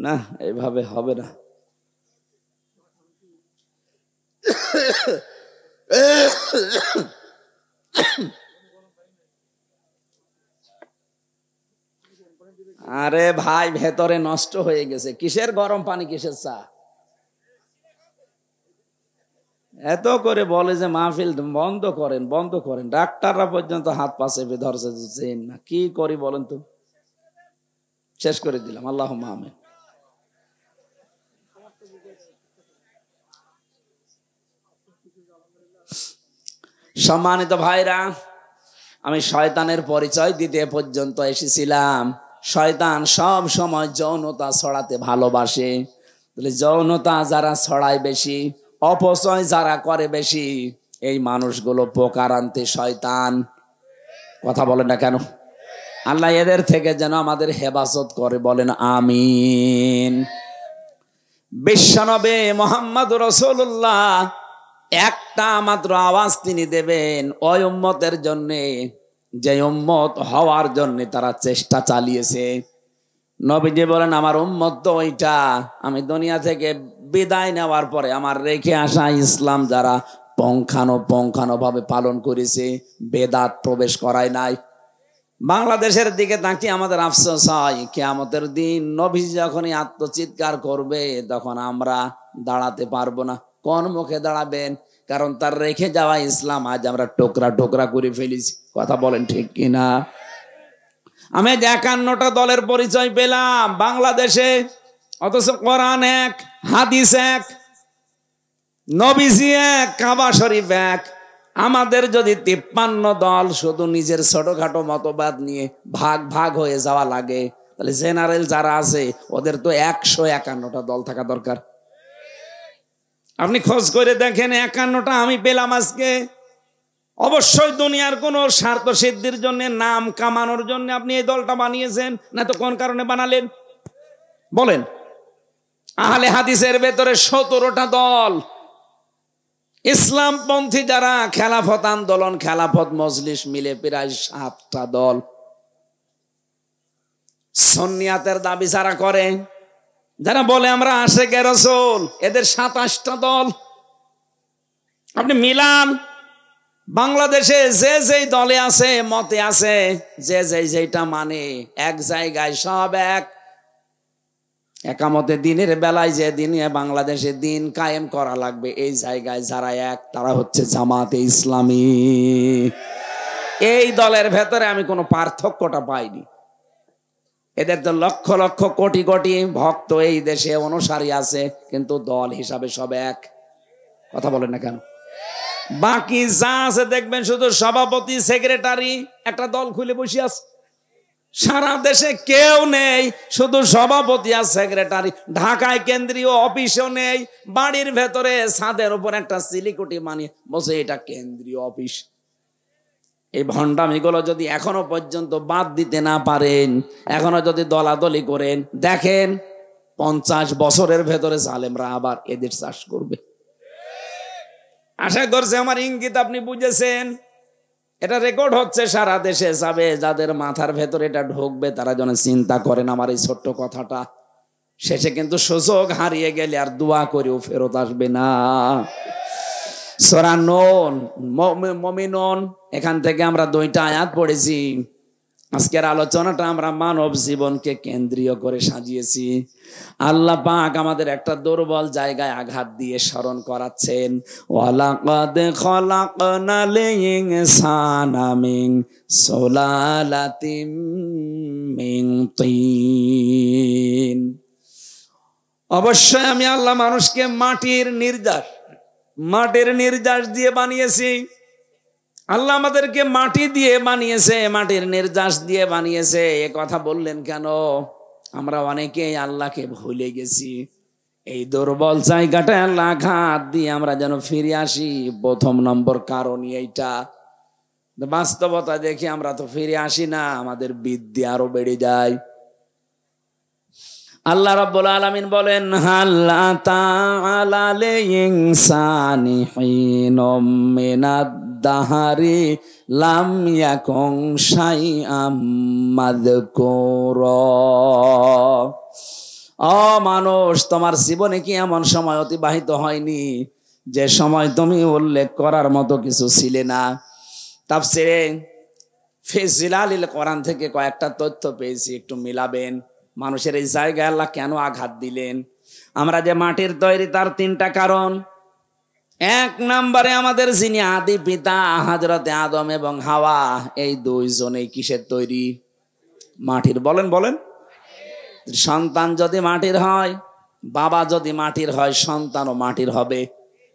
না, এইভাবে হবে না। আরে ভাই, ভেতরে নষ্ট হয়ে গেছে। কিসের গরম পানি, কিসের চা? এত করে বলে যে মাহফিল বন্ধ করেন, বন্ধ করেন, ডাক্তাররা পর্যন্ত হাত পা চেপে ধরছে না। কি করি বলেন তো? শেষ করে দিলাম। আল্লাহুম্মা আমিন। সম্মানিত ভাইরা, আমি শয়তানের পরিচয় দিতে পর্যন্ত এসেছিলাম। শয়তান সব সময় যৌনতা ছড়াতে ভালোবাসে। তাহলে যৌনতা যারা ছড়ায় বেশি, অপচয় যারা করে বেশি, এই মানুষগুলো পোকার আনতে শয়তান। কথা বলেন না কেন? আল্লাহ এদের থেকে যেন আমাদের হেফাজত করে, বলেন আমিন। বিশ্বনবী মুহাম্মদ রাসূলুল্লাহ একটা মাত্র আওয়াজ তিনি দেবেন ওই উম্মতের জন্য, যে উম্মত হওয়ার জন্য তারা চেষ্টা চালিয়েছে। নবীজি বলেন আমার উম্মত তো ওইটা, আমি দুনিয়া থেকে বিদায় নেওয়ার পরে আমার রেখে আসা ইসলাম যারা পঙ্খানো ভাবে পালন করেছে, বেদাত প্রবেশ করায় নাই। বাংলাদেশের দিকে তাকিয়ে আমাদের আফসোস হয়, কিয়ামতের দিন নবী যখনই আত্মচিৎকার করবে তখন আমরা দাঁড়াতে পারবো না। কোন মুখে দাঁড়াবেন? কারণ তার রেখে যাওয়া ইসলাম আজ আমরা টোকরা টোকরা করে ফেলেছি। কথা বলেন ঠিক কিনা? আমি 51টা দলের পরিচয় পেলাম বাংলাদেশে, অথচ কোরআন এক, হাদিস এক, নবীজি এক, কাবা শরীফ এক। আমাদের যদি 53 দল শুধু নিজের ছোটখাটো মতবাদ নিয়ে ভাগ ভাগ হয়ে যাওয়া লাগে, তাহলে জেনারেল যারা আছে ওদের তো 151টা দল থাকা দরকার। আপনি খোঁজ করে দেখেন, 51টা আমি পেলাম আজকে। অবশ্যই দুনিয়ার কোন স্বার্থ সিদ্ধির জন্য, নাম কামানোর জন্য আপনি এই দলটা বানিয়েছেন, না তো কোন কারণে বানালেন বলেন? আহলে হাদিসের ভেতরে 17টা দল, ইসলামপন্থী যারা খেলাফত আন্দোলন, খেলাফত মজলিস মিলে প্রায় 7টা দল। সুন্নিয়াতের দাবি যারা করে, যারা বলে আমরা আশিকে রাসূল, এদের 27টা দল। আপনি মিলান, বাংলাদেশে যে যেই দলে আছে, মতে আছে, যে যেইটা মানে, এক জায়গায় সব এক। একামতে দিনের বেলায় যে দিনে বাংলাদেশে দিন কায়েম করা লাগবে, এই জায়গায় যারা এক, তারা হচ্ছে জামাতে ইসলামী। এই দলের ভেতরে আমি কোনো পার্থক্যটা পাইনি। এদের তো লক্ষ লক্ষ কোটি কোটি ভক্ত এই দেশে, অনুসারী আছে, কিন্তু দল হিসাবে সব এক। কথা বলেন না কেন? বাকি যা আছে দেখবেন শুধু সভাপতি, সেক্রেটারি, একটা দল খুলে বসে আছে। সারা দেশে কেউ নেই, শুধু সভাপতি আর সেক্রেটারি। ঢাকায় কেন্দ্রীয় অফিসও নেই, বাড়ির ভেতরে ছাদের উপর একটা সিলিকুটি মানিয়ে বসে, এটা কেন্দ্রীয় অফিস। এই ভণ্ডামিগুলো যদি এখনো পর্যন্ত বাদ দিতে না পারেন, এখনো যদি দলাদলি করেন, দেখেন 50 বছরের ভেতরে জালেমরা আবার এদের চাষ করবে। আশা করছি আমার ইঙ্গিত আপনি বুঝেছেন। এটা রেকর্ড হচ্ছে, সারা দেশে যাবে। যাদের মাথার ভেতরে এটা ঢুকবে তারা যেন চিন্তা করেন আমার এই ছোট্ট কথাটা। শেষে কিন্তু সুযোগ হারিয়ে গেলে আর দোয়া করেও ফেরত আসবে না। সূরা নূন, মুমিনুন, এখান থেকে আমরা 2টা আয়াত পড়েছি। আজকের আলোচনাটা আমরা মানব জীবনকে কেন্দ্রীয় করে সাজিয়েছি। আল্লাহ পাক আমাদের একটা দুর্বল জায়গায় আঘাত দিয়ে স্মরণ করাচ্ছেন, ওয়ালাকাদ খলাকনাল ইনসানা মিন সুলালাতিম মিন তিন। অবশ্যই আমি আল্লাহ মানুষকে মাটির নির্যাস দিয়ে বানিয়েছি। আল্লাহ আমাদেরকে মাটি দিয়ে বানিয়েছে, মাটির নির্যাস দিয়ে বানিয়েছে। এ কথা বললেন কেন? আমরা অনেকেই আল্লাহকে ভুলে গেছি। এই দুর্বল জায়গাটায় আল্লাহ আঘাত দিয়ে আমরা যেন ফিরে আসি, প্রথম নম্বর কারণ এইটা। বাস্তবতা দেখি আমরা তো ফিরে আসি না, আমাদের বিদ্যা আরো বেড়ে যায়। আল্লাহ রাব্বুল আলামিন বলেন, হাল আতা'আলাল ইনসানি হিনুম মিনাদ দাহারি লাম ইয়াকুন শাইআম মাযকুরা। ও মানুষ, তোমার জীবনে কি এমন সময় অতিবাহিত হয়নি যে সময় তুমি উল্লেখ করার মতো কিছু ছিলে না? তাফসীরে ফি জিলালিল কোরআন থেকে কয়েকটা তথ্য পেয়েছি, একটু মিলাবেন। মানুষের এই জায়গায় আল্লাহ কেন আঘাত দিলেন? আমরা যে মাটির তৈরি, তার 3টা কারণ। 1 নম্বরে আমাদের যিনি আদি পিতা হযরতে আদম এবং হাওয়া, এই 2 জনেই কিসের তৈরি? মাটির। বলেন। সন্তান যদি মাটির হয়, বাবা যদি মাটির হয়, সন্তানও মাটির হবে।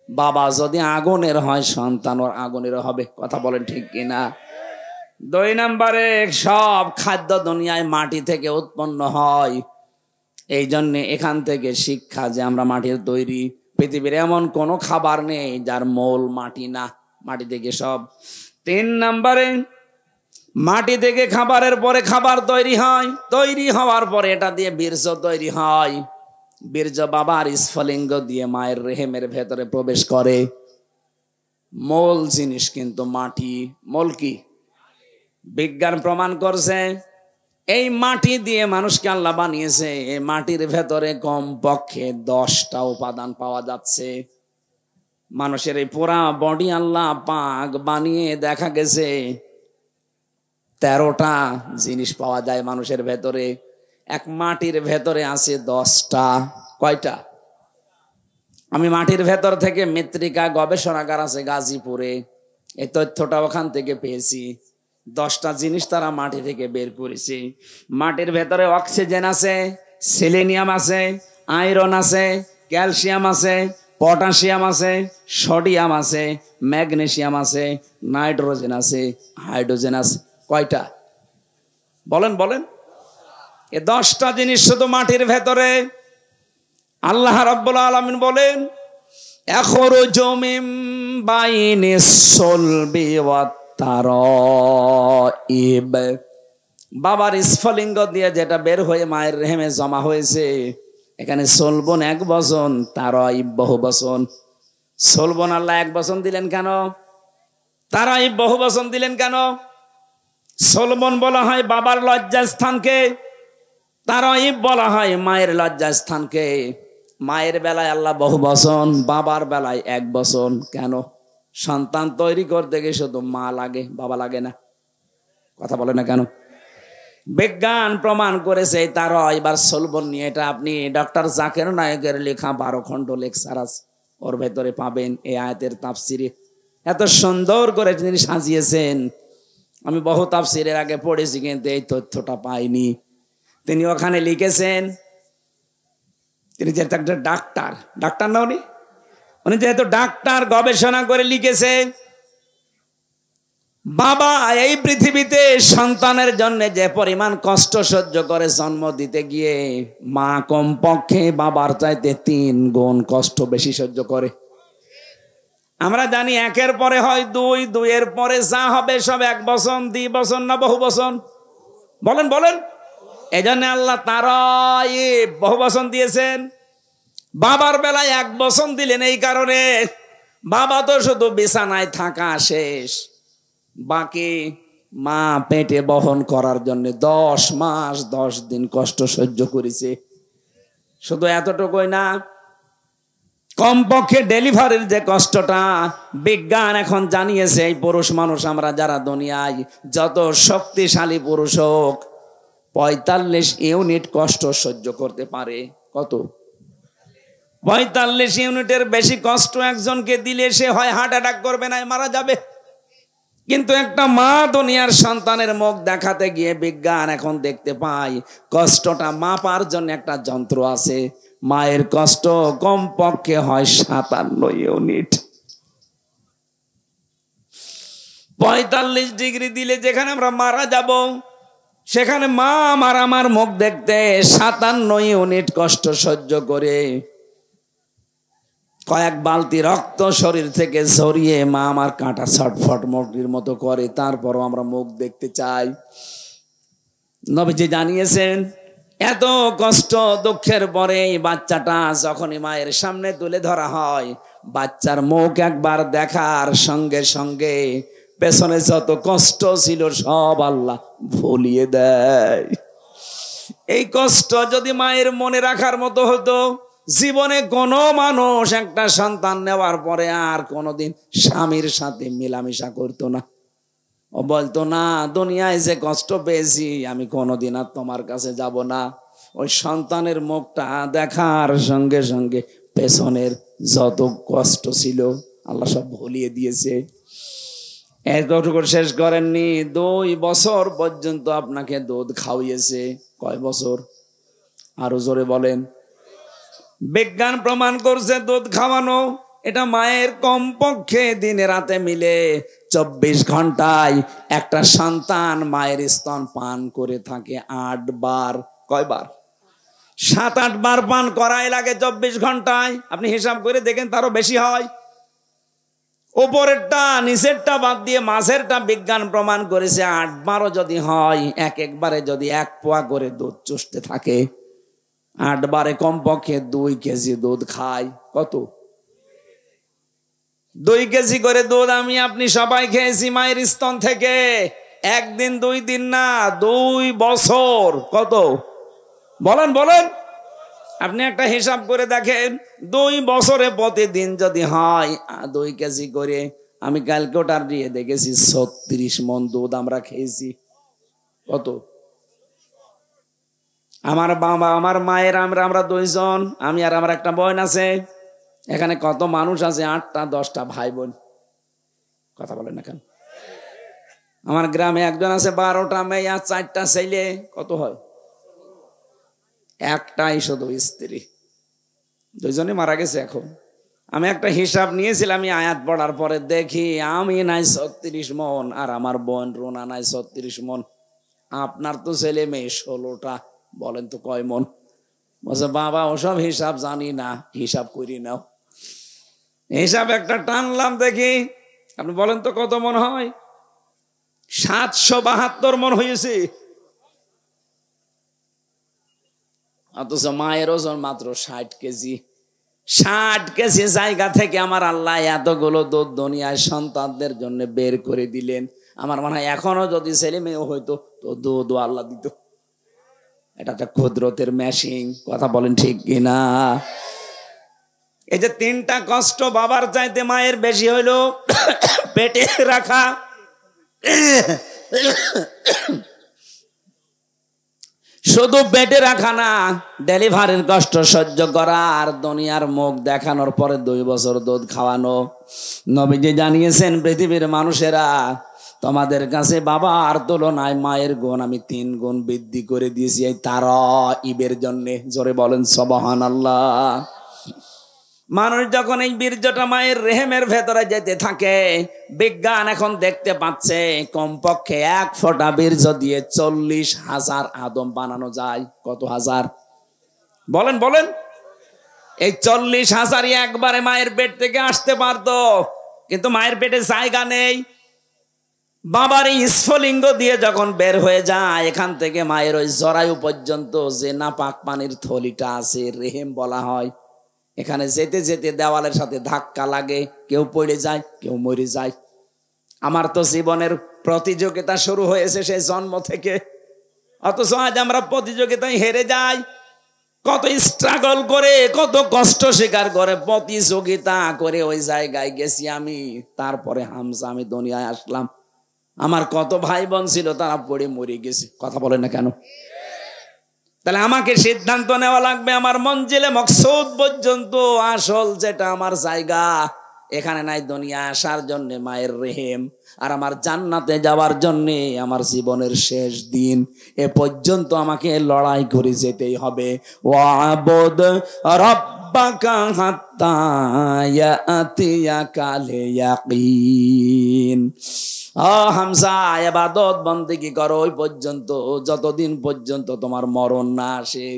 বাবা যদি আগুনের হয়, সন্তানও আগুনের হবে। কথা বলেন ঠিক কিনা? 2 নম্বরে সব খাদ্য দুনিয়ায় মাটি থেকে উৎপন্ন হয়। এই জন্য এখান থেকে শিক্ষা যে আমরা মাটির তৈরি। পৃথিবীর এমন কোনো খাবার নেই যার মূল মাটি না, মাটি থেকে সব। 3 নম্বরে মাটি থেকে খাবারের পরে খাবার তৈরি হয়, তৈরি হওয়ার পরে এটা দিয়ে বীর্য তৈরি হয়। বীর্য বাবার স্ফলিঙ্গ দিয়ে মায়ের রেহেমের ভেতরে প্রবেশ করে। মূল জিনিস কিন্তু মাটি। মূল কি? বিজ্ঞান প্রমাণ করছে এই মাটি দিয়ে মানুষকে আল্লাহ বানিয়েছে। এই মাটির ভেতরে কমপক্ষে 10টা উপাদান পাওয়া যাচ্ছে। মানুষের এই পুরা বডি আল্লাহ পাক বানিয়ে দেখা গেছে 13টা জিনিস পাওয়া যায় মানুষের ভেতরে। এক মাটির ভেতরে আছে 10টা। কয়টা? আমি মাটির ভেতর থেকে মৃত্তিকা গবেষণাগার আছে গাজীপুরে, এই তথ্যটা ওখান থেকে পেয়েছি। 10টা জিনিস তারা মাটি থেকে বের করেছে। মাটির ভেতরে অক্সিজেন আছে, সেলেনিয়াম আছে, আয়রন আছে, ক্যালসিয়াম আছে, পটাশিয়াম আছে, সোডিয়াম আছে, ম্যাগনেসিয়াম আছে, নাইট্রোজেন আছে, হাইড্রোজেন আছে। কয়টা? বলেন বলেন। এই 10টা জিনিস শুধু মাটির ভেতরে। আল্লাহ রাব্বুল আলামিন বলেন, ইয়াখরুজু মিন বাইনিস সুলবি ওয়াত তারাইব। বাবার স্ফলিঙ্গ দিয়ে যেটা বের হয়ে মায়ের রেহেমে জমা হয়েছে, এখানে সলবন 1 বচন, তারাইব বহু বচন। সলবন আল্লাহ 1 বচন দিলেন কেন? তারাইব বহু বচন দিলেন কেন? সলবন বলা হয় বাবার লজ্জাস্থানকে, তারাইব বলা হয় মায়ের লজ্জাস্থানকে। মায়ের বেলায় আল্লাহ বহু বচন, বাবার বেলায় 1 বচন। কেন? সন্তান তৈরি করতে গিয়ে শুধু মা লাগে, বাবা লাগে না। কথা বলে না কেন? বিজ্ঞান প্রমাণ করেছে। তারা এবার সলবন নিয়ে, এটা আপনি ডক্টর জাকির নায়েকের লেখা 12 খণ্ড লেকচার আছে, ওর ভেতরে পাবেন। এই আয়াতের তাফসিরে এত সুন্দর করে তিনি সাজিয়েছেন। আমি বহু তাফসিরের আগে পড়েছি, কিন্তু এই তথ্যটা পাইনি। তিনি ওখানে লিখেছেন, তিনি যেহেতু একটা ডাক্তার না, উনি যেহেতু ডাক্তার, গবেষণা করে লিখেছে, বাবা এই পৃথিবীতে সন্তানের জন্য যে পরিমাণ কষ্ট সহ্য করে জন্ম দিতে গিয়ে, মা কমপক্ষে বাবার চাইতে 3 গুণ কষ্ট বেশি সহ্য করে। আমরা জানি 1-এর পরে হয় 2, 2-এর পরে যা হবে সব 1 বচন, 2 বচন না বহু বচন? বলেন বলেন। এই জন্য আল্লাহ তারাইব বহু বচন দিয়েছেন। বাবার বেলায় 1 বচন দিলেন এই কারণে, বাবা তো শুধু বিছানায় থাকা শেষ, বাকি মা পেটে বহন করার জন্য 10 মাস 10 দিন কষ্ট সহ্য করেছে। শুধু এতটুকুই না, কমপক্ষে ডেলিভারির যে কষ্টটা বিজ্ঞান এখন জানিয়েছে, এই পুরুষ মানুষ আমরা যারা দুনিয়ায় যত শক্তিশালী পুরুষ হোক, 45 ইউনিট কষ্ট সহ্য করতে পারে। কত? 45 ইউনিটের বেশি কষ্ট একজনকে দিলে সে হয় হার্ট অ্যাটাক করবে, না মারা যাবে। কিন্তু একটা মা দুনিয়ার সন্তানের মুখ দেখাতে গিয়ে বিজ্ঞান এখন দেখতে পায় কষ্টটা মাপার জন্য একটা যন্ত্র আছে। মায়ের কষ্ট কমপক্ষে হয় 57 ইউনিট। 45 ডিগ্রি দিলে যেখানে আমরা মারা যাব, সেখানে মা আমার মুখ দেখতে 57 ইউনিট কষ্ট সহ্য করে কয়েক বালতি রক্ত শরীর থেকে ঝরিয়ে মা আমার কাঁটা ছটফট মুরগির মতো করে, তারপরও আমরা মুখ দেখতে চাই। নবীজি জানিয়েছেন, এত কষ্ট দুঃখের পরে বাচ্চাটা যখনই মায়ের সামনে তুলে ধরা হয়, বাচ্চার মুখ একবার দেখার সঙ্গে সঙ্গে পেছনে যত কষ্ট ছিল সব আল্লাহ ভুলিয়ে দেয়। এই কষ্ট যদি মায়ের মনে রাখার মতো হতো, জীবনে কোনো মানুষ একটা সন্তান নেওয়ার পরে আর কোনোদিন স্বামীর সাথে মেলামেশা করতো না। ও বলতো না, দুনিয়ায় যে কষ্ট পেয়েছি আমি কোনোদিন আর তোমার কাছে যাব না। ওই সন্তানের মুখটা দেখার সঙ্গে সঙ্গে পেছনের যত কষ্ট ছিল আল্লাহ সব ভুলিয়ে দিয়েছে। এতটুকু শেষ করেননি, 2 বছর পর্যন্ত আপনাকে দুধ খাওয়িয়েছে। কয় বছর? আরো জোরে বলেন। বিজ্ঞান প্রমাণ করছে দুধ খাওয়ানো এটা মায়ের কমপক্ষে দিনে রাতে মিলে 24 ঘন্টায় একটা সন্তান মায়ের স্তন পান করে থাকে 8 বার। কয় বার? 7-8 বার পান করাই লাগে 24 ঘন্টায়। আপনি হিসাব করে দেখেন, তারও বেশি হয়। উপরেরটা নিচেরটা বাদ দিয়ে মাঝেরটা বিজ্ঞান প্রমাণ করেছে 8 বারও যদি হয়, একবারে যদি 1 পোয়া করে দুধ চুষতে থাকে, 8 বারে কমপক্ষে 2 কেজি দুধ খায়। কত? 2 কেজি করে দুধ আমি আপনি সবাই খেয়েছি মায়ের স্তন থেকে। একদিন 2 দিন না, 2 বছর। কত বলেন বলেন, আপনি একটা হিসাব করে দেখেন, 2 বছরে প্রতিদিন যদি হয় 2 কেজি করে, আমি ক্যালকুলেটর দিয়ে দেখেছি 36 মণ দুধ আমরা খেয়েছি। কত? আমার বাবা আমার মায়ের আমরা 2 জন, আমি আর আমার একটা বোন আছে। এখানে কত মানুষ আছে? 8টা 10টা ভাই বোন। কথা বলেন না কেন? আমার গ্রামে একজন আছে 12টা মেয়ে আর 4টা ছেলে। কত হয়? একটাই শুধু স্ত্রী, 2 জনই মারা গেছে। এখন আমি একটা হিসাব নিয়েছিলাম, আমি আয়াত পড়ার পরে দেখি আমি নাই 36 মণ আর আমার বোন রোনা নাই 36 মণ। আপনার তো ছেলে মেয়ে 16টা, বলেন তো কয় মণ? বলছে বাবা ওসব হিসাব জানি না, হিসাব করি নাও। হিসাব একটা টানলাম, দেখি আপনি বলেন তো কত মণ হয়? 772 মণ হয়েছে। অথচ মায়ের ওজন মাত্র 60 কেজি। 60 কেজি জায়গা থেকে আমার আল্লাহ এতগুলো দুধ দুনিয়ায় সন্তানদের জন্য বের করে দিলেন। আমার মনে হয় এখনো যদি ছেলে মেয়ে হইতো তো দুধও আল্লাহ দিত। এটা একটা কুদরতের মেশিন। কথা বলেন ঠিক কিনা? এই যে 3টা কষ্ট বাবার চাইতে মায়ের বেশি হইলো। পেটে রাখা, শুধু পেটে রাখা না, ডেলিভারির কষ্ট সহ্য করা, আর দুনিয়ার মুখ দেখানোর পরে 2 বছর দুধ খাওয়ানো। নবীজি জানিয়েছেন পৃথিবীর মানুষেরা, তোমাদের কাছে বাবার তুলনায় মায়ের গুণ আমি 3 গুণ বৃদ্ধি করে দিয়েছি এই তারাইবের জন্য। জোরে বলেন সুবহানাল্লাহ। মানুষ যখন এই বীর্যটা মায়ের রেহেমের ভেতরে যেতে থাকে, বিজ্ঞান এখন দেখতে পাচ্ছে কমপক্ষে 1 ফোঁটা বীর্য দিয়ে 40,000 আদম বানানো যায়। কত হাজার? বলেন বলেন। এই 40,000ই একবারে মায়ের পেট থেকে আসতে পারতো, কিন্তু মায়ের পেটে জায়গা নেই। বাবার এই স্ফলিঙ্গ দিয়ে যখন বের হয়ে যায়, এখান থেকে মায়ের ওই জরায়ু পর্যন্ত যে নাপাক পানির থলিটা আছে, রেহেম বলা হয়, এখানে যেতে যেতে দেওয়ালের সাথে ধাক্কা লাগে, কেউ পড়ে যায়, কেউ মরে যায়। আমার তো জীবনের প্রতিযোগিতা শুরু হয়েছে সেই জন্ম থেকে, অথচ আজ আমরা প্রতিযোগিতায় হেরে যাই। কত স্ট্রাগল করে, কত কষ্ট স্বীকার করে, প্রতিযোগিতা করে ওই জায়গায় গেছি আমি। তারপরে হামজা আমি দুনিয়ায় আসলাম। আমার কত ভাই বোন ছিল, তারা পড়ে মরে গেছে। কথা বলে না কেন? তাহলে আমাকে সিদ্ধান্ত নেওয়া লাগবে আমার মঞ্জিলে মকসুদ পর্যন্ত। আসল যেটা আমার জায়গা, এখানে নাই দুনিয়া আসার জন্য মায়ের রেহেম, আর আমার জান্নাতে যাওয়ার জন্য আমার জীবনের শেষ দিন এ পর্যন্ত আমাকে লড়াই করে যেতেই হবে। ওয়াবুদ রাব্বাকা হাত্তা ইয়াতিয়াকাল ইয়াকিন। হামজা, ইবাদত বন্দেগি করো ওই পর্যন্ত যতদিন পর্যন্ত তোমার মরণ না আসে।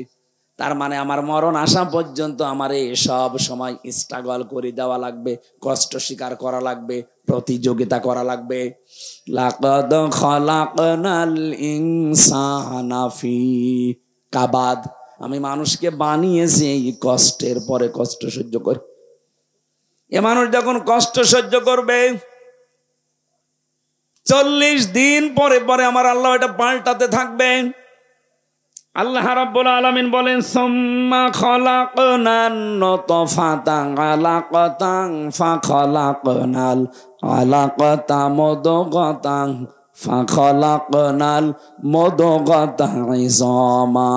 তার মানে আমার মরণ আসা পর্যন্ত আমার এই সব সময় স্ট্রাগল করে দেওয়া লাগবে, কষ্ট স্বীকার করা লাগবে, প্রতিযোগিতা করা লাগবে। লাকাদ খালাকনাল ইনসানা ফি কাবাদ। আমি মানুষকে বানিয়েছি এই কষ্টের পরে কষ্ট সহ্য করে। এ মানুষ যখন কষ্ট সহ্য করবে, 40 দিন পরে পরে আমার আল্লাহ এটা পাল্টাতে থাকবেন। আল্লাহ রাব্বুল আলামিন বলেন, সুম্মা খালাকনান নুতফাতা আলাকাতান ফাখালাকনাল আলাকাতা মুদগাতান ফাখালাকনাল মুদগাতা ইযামা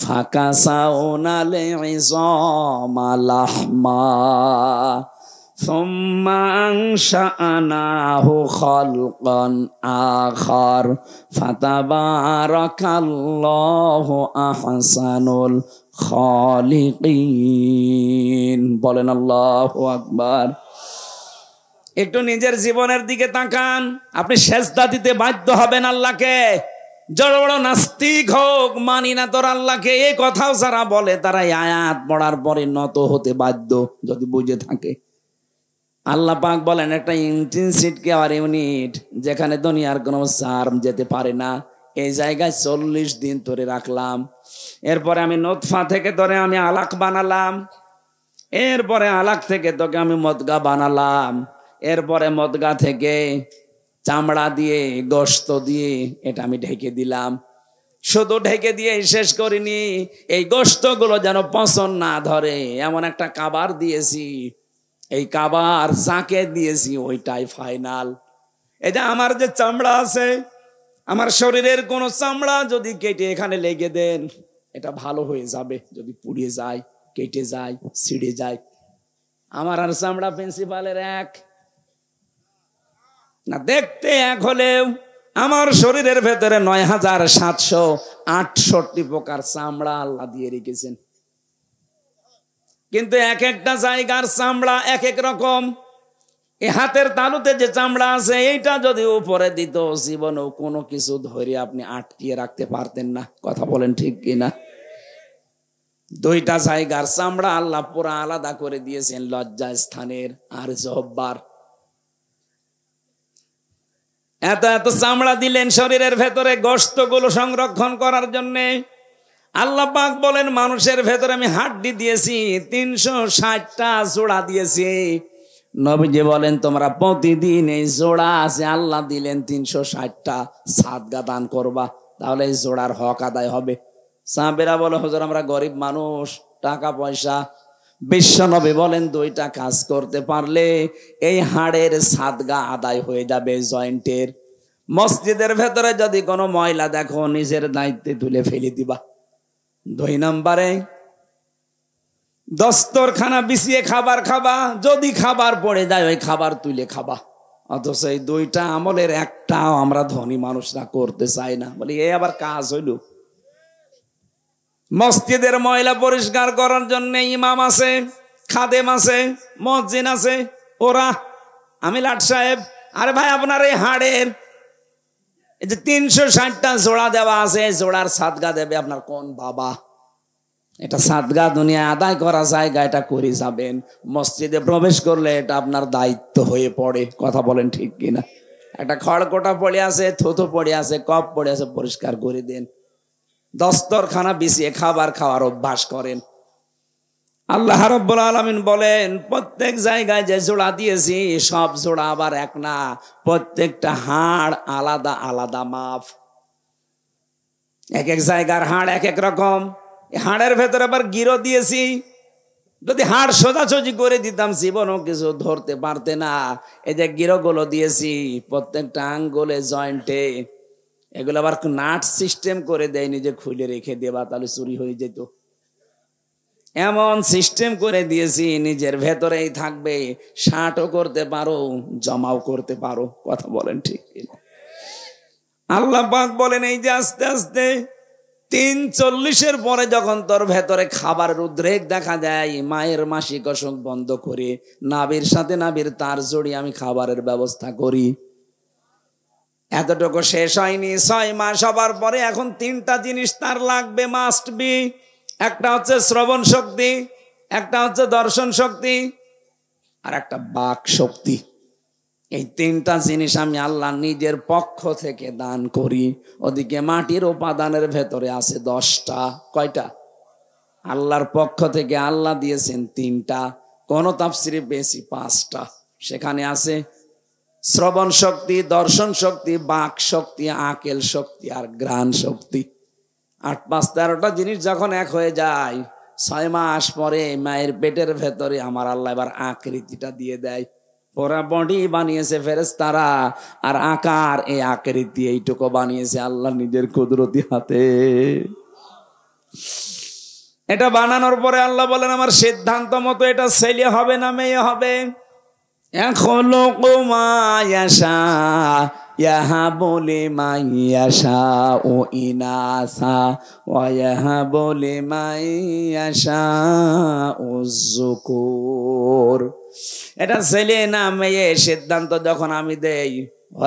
ফাকাসাউনাল ইযামা লাহমা ثم أنشأناه خلقا آخر فتبارك الله أحسن الخالقين। বলেন আল্লাহু আকবার। একটু নিজের জীবনের দিকে তাকান। আপনি সেজদা দিতে বাধ্য হবেন আল্লাহকে। বড় বড় নাস্তিক হোক, মানি না তোর আল্লাহকে, এই কথাও যারা বলে তারা আয়াত পড়ার পরে নত হতে বাধ্য, যদি বুঝে থাকে। আল্লাহ পাক বলেন একটা ইন্টেনসিভ কেয়ার ইউনিট, যেখানে দুনিয়ার কোনো সার্ম যেতে পারে না, এই জায়গায় 40 দিন ধরে রাখলাম। এরপরে আমি নোতফা থেকে ধরে আমি আলাক বানালাম। এরপরে আলাক থেকে তোকে আমি মদগা বানালাম, এরপরে মদগা থেকে চামড়া দিয়ে গোশত দিয়ে এটা আমি ঢেকে দিলাম। শুধু ঢেকে দিয়ে শেষ করিনি, এই গোশতগুলো যেন পছন্দ না ধরে এমন একটা কাবার দিয়েছি, এই কাবার যাকে দিয়েছি ওইটাই ফাইনাল। এটা আমার যে চামড়া আছে, আমার শরীরের কোনো চামড়া যদি কেটে এখানে লেগে দেন এটা ভালো হয়ে যাবে, যদি পুড়িয়ে যায়, কেটে যায়, ছিঁড়ে যায়। আমার আর চামড়া প্রিন্সিপালের এক না, দেখতে এক হলেও আমার শরীরের ভেতরে ৯,৭৬৮ প্রকার চামড়া আল্লাহ দিয়ে রেখেছেন। কিন্তু এক একটা জায়গার চামড়া এক এক রকম। এই হাতের তালুতে যে চামড়া আছে এইটা যদি উপরে দিত, জীবনেও কোনো কিছু ধরে আপনি আটকিয়ে রাখতে পারতেন না। কথা বলেন ঠিক কিনা? দুইটা জায়গার চামড়া আল্লাহ পুরা আলাদা করে দিয়েছেন, লজ্জা স্থানের আর জহ্বার। এত এত চামড়া দিলেন শরীরের ভেতরে গোশতগুলো সংরক্ষণ করার জন্য। আল্লাহ পাক বলেন মানুষের ভেতরে আমি হাড্ডি দিয়েছি ৩৬০টা জোড়া দিয়েছি। নবীজি বলেন তোমরা প্রতিদিন এই জোড়া আছে আল্লাহ দিলেন ৩৬০টা সাদগা দান করবা, তাহলে এই জোড়ার হক আদায় হবে। সাহাবেরা বলে হুজুর আমরা গরিব মানুষ, টাকা পয়সা। বিশ্ব নবী বলেন দুইটা কাজ করতে পারলে এই হাড়ের সাদগা আদায় হয়ে যাবে জয়েন্টের। মসজিদের ভেতরে যদি কোনো ময়লা দেখো নিজের দায়িত্বে তুলে ফেলে দিবা। ২ নম্বরে দস্তরখানা বিছিয়ে খাবার খাবা, যদি খাবার পড়ে যায় ওই খাবার তুলে খাবা। অথচ এই দুইটা আমলের একটাও আমরা ধনী মানুষরা করতে চাই না। বলি এই আবার কাজ হইল? মসজিদের ময়লা পরিষ্কার করার জন্য ইমাম আছে, খাদেম আছে, মসজিদ আছে, ওরা আমি লাট সাহেব, আরে ভাই আপনার এই হাড়ের এই যে ৩৬০টা জোড়া দেওয়া আছে, জোড়ার সাদগা দেবে আপনার কোন বাবা? এটা সাদগা দুনিয়া আদায় করা জায়গা, এটা করে যাবেন। মসজিদে প্রবেশ করলে এটা আপনার দায়িত্ব হয়ে পড়ে। কথা বলেন ঠিক কিনা? একটা খড়কোটা পড়ে আছে, থুতু পড়ে আছে, কপ পড়ে আছে, পরিষ্কার করে দেন। দস্তরখানা বিছিয়ে খাবার খাওয়ার অভ্যাস করেন। আল্লাহ রাব্বুল আলামিন বলেন প্রত্যেক জায়গায় যে জোড়া দিয়েছি সব জোড়া আবার এক না, প্রত্যেকটা হাড় আলাদা আলাদা মাপ। এক এক জায়গার হাড় এক এক রকম। হাড়ের ভেতরে আবার গিরো দিয়েছি, যদি হাড় সোজাসুজি করে দিতাম জীবনও কিছু ধরতে পারতে না। এই যে গিরোগুলো দিয়েছি প্রত্যেকটা আঙ্গুলে জয়েন্টে, এগুলো আবার নাট সিস্টেম করে দেয়নি যে খুলে রেখে দেবা তাহলে চুরি হয়ে যেত। এমন সিস্টেম করে দিয়েছি নিজের ভেতরেই থাকবে, শার্টও করতে পারো, জমাও করতে পারো। কথা বলেন ঠিক? আল্লাহ পাক বলেন এই যে আস্তে আস্তে ৩৪০-এর পরে যখন তোর ভেতরে খাবারের উদ্রেক দেখা দেয়, মায়ের মাসিক অসুখ বন্ধ করে নাভির সাথে নাভির তার জড়িয়ে আমি খাবারের ব্যবস্থা করি। এতটুকু শেষ হয়নি, ৬ মাস হবার পরে এখন ৩টা জিনিস তার লাগবে, মাস্ট বি। একটা হচ্ছে শ্রবণ শক্তি, একটা হচ্ছে দর্শন শক্তি, আর একটা বাক শক্তি। এই 3টা জিনিস আমি আল্লাহ নিজের পক্ষ থেকে দান করি। ওদিকে মাটির উপাদানের ভেতরে আছে 10টা। কয়টা? আল্লাহর পক্ষ থেকে আল্লাহ দিয়েছেন 3টা, কোন তাফসিরে বেশি 5টা। সেখানে আছে শ্রবণ শক্তি, দর্শন শক্তি, বাক শক্তি, আকেল শক্তি আর ঘ্রাণ শক্তি। 8, 5, 13টা জিনিস যখন এক হয়ে যায়, 6 মাস পরে মায়ের পেটের ভেতরে আমার আল্লাহ এবার আকৃতিটা দিয়ে দেয়। ওরা বডি বানিয়েছে ফেরেশতারা, আর আকার এই আকৃতি এইটুকু বানিয়েছে আল্লাহ নিজের কুদরতি হাতে। এটা বানানোর পরে আল্লাহ বলেন আমার সিদ্ধান্ত মতো এটা ছেলে হবে না মেয়ে হবে। ইয়াখলুকু মা ইয়াশা ইয়াহাবু লিমান ইয়াশাউ ইনাসা ওয়া ইয়াহাবু লিমান ইয়াশাউ যুকুর। এটা ছেলে না মেয়ে সিদ্ধান্ত যখন আমি দেই,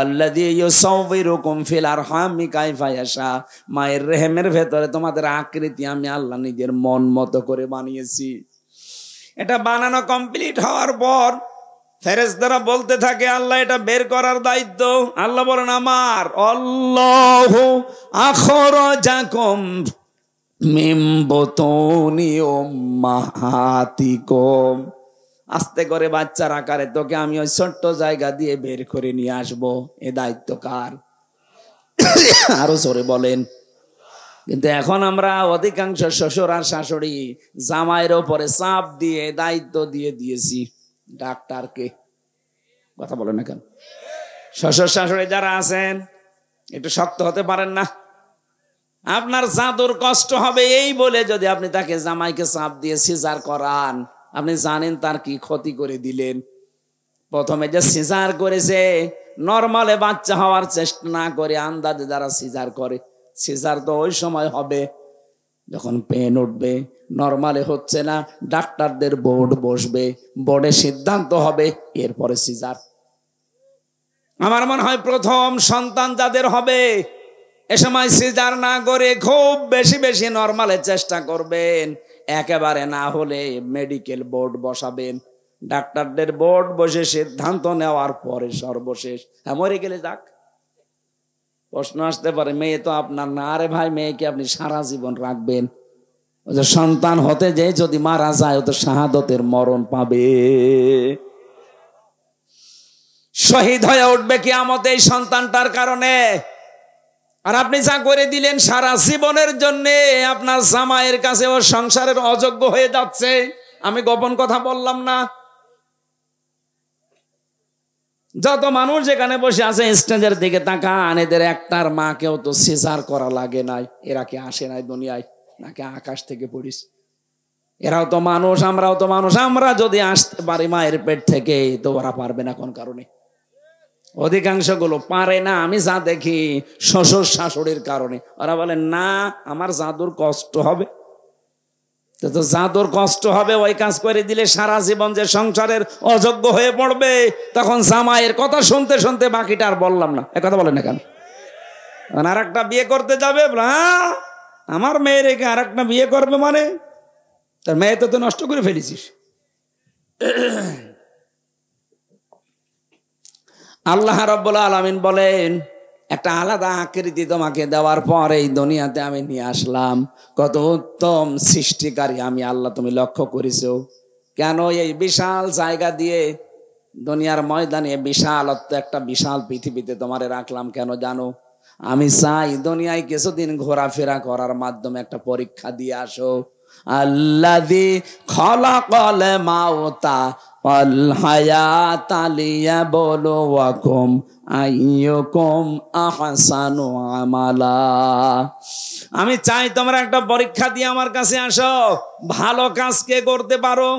আল্লাযী ইউসাউবিরুকুম ফিল আরহামি কাইফা ইয়াশা, মায়ের রেহেমের ভেতরে তোমাদের আকৃতি আমি আল্লাহ নিজের মন মতো করে বানিয়েছি। এটা বানানো কমপ্লিট হওয়ার পর ফেরেশতারা বলতে থাকে আল্লাহ এটা বের করার দায়িত্ব। আল্লাহ বলেন আমার আল্লাহু আখরাজাকুম মিম বুতুনি উম্মাহাতিকুম, আস্তে করে বাচ্চার আকারে তোকে আমি ওই ছোট্ট জায়গা দিয়ে বের করে নিয়ে আসবো, এ দায়িত্ব কার? আরো জোরে বলেন। কিন্তু এখন আমরা অধিকাংশ শ্বশুর আর শাশুড়ি জামাইয়ের ওপরে চাপ দিয়ে দায়িত্ব দিয়ে দিয়েছি ডাক্তারকে। কথা বলেন না কেন? শ্বশুর শাশুড়ি যারা আছেন একটু শক্ত হতে পারেন না? আপনার জাদুর কষ্ট হবে এই বলে যদি আপনি তাকে জামাইকে চাপ দিয়ে সিজার করান, আপনি জানেন তার কি ক্ষতি করে দিলেন। প্রথমে যে সিজার করেছে, নরমালে বাচ্চা হওয়ার চেষ্টা না করে আন্দাজে যারা সিজার করে, সিজার তো ওই সময় হবে যখন পেন উঠবে, নরমালে হচ্ছে না, ডাক্তারদের বোর্ড বসবে, বোর্ডে সিদ্ধান্ত হবে, এরপরে সিজার। আমার মনে হয় প্রথম সন্তান যাদের হবে এ সময় সিজার না করে খুব বেশি বেশি নরমালে চেষ্টা করবেন, একেবারে না হলে মেডিকেল বোর্ড বসাবেন, ডাক্তারদের বোর্ড বসে সিদ্ধান্ত নেওয়ার পরে সর্বশেষ। হ্যাঁ, মরে গেলে যাক। প্রশ্ন আসতে পারে, মেয়ে তো আপনার না। আরে ভাই, মেয়েকে আপনি সারা জীবন রাখবেন, ও যে সন্তান হতে যে যদি মারা যায় ও তো শাহাদতের মরণ পাবে, শহীদ হয়ে উঠবে কিয়ামতে এই সন্তানটার কারণে। আর আপনি যা করে দিলেন সারা জীবনের জন্য আপনার জামাইয়ের কাছে ও সংসারের অযোগ্য হয়ে যাচ্ছে। আমি গোপন কথা বললাম না। যত মানুষ যেখানে বসে আছে স্টেজের দিকে তাকান, এদের একটার মাকেও তো সিজার করা লাগে নাই। এরা কি আসে নাই দুনিয়ায় নাকি আকাশ থেকে পড়িস? এরাও তো মানুষ, আমরাও তো মানুষ। আমরা যদি আসতে পারি মায়ের পেট থেকে, তো ওরা পারবে না কোন কারণে? অধিকাংশ গুলো পারে না। আমি যা দেখি শ্বশুর শাশুড়ির কারণে। ওরা বলে না, আমার জাদুর কষ্ট হবে। তো জাদুর কষ্ট হবে, ওই কাজ করে দিলে সারা জীবন যে সংসারের অযোগ্য হয়ে পড়বে, তখন জামাইয়ের কথা শুনতে শুনতে বাকিটা আর বললাম না। এ কথা বলেন না কেন? আর একটা বিয়ে করতে যাবে, হ্যাঁ আমার মেয়ে রেখে আর একটা বিয়ে করবে মানে? তার মেয়ে তো নষ্ট করে ফেলেছিস। আল্লাহ রাব্বুল আলামিন বলেন, একটা আলাদা আকৃতি তোমাকে দেওয়ার পর এই দুনিয়াতে আমি নিয়ে আসলাম। কত উত্তম সৃষ্টিকারী আমি আল্লাহ, তুমি লক্ষ্য করেছো? কেন এই বিশাল জায়গা দিয়ে দুনিয়ার ময়দানে বিশালত্ব একটা বিশাল পৃথিবীতে তোমারে রাখলাম কেন জানো? আমি চাই দুনিয়ায় কিছুদিন ঘোরাফেরা করার মাধ্যমে একটা পরীক্ষা দিয়ে আসো। আল্লাযী খালাকাল মাউতা ওয়াল হায়াতা লিয়াবলুয়াকুম আইয়ুকুম আহসানু আমালা। আমি চাই তোমরা একটা পরীক্ষা দিয়ে আমার কাছে আসো, ভালো কাজ কে করতে পারো।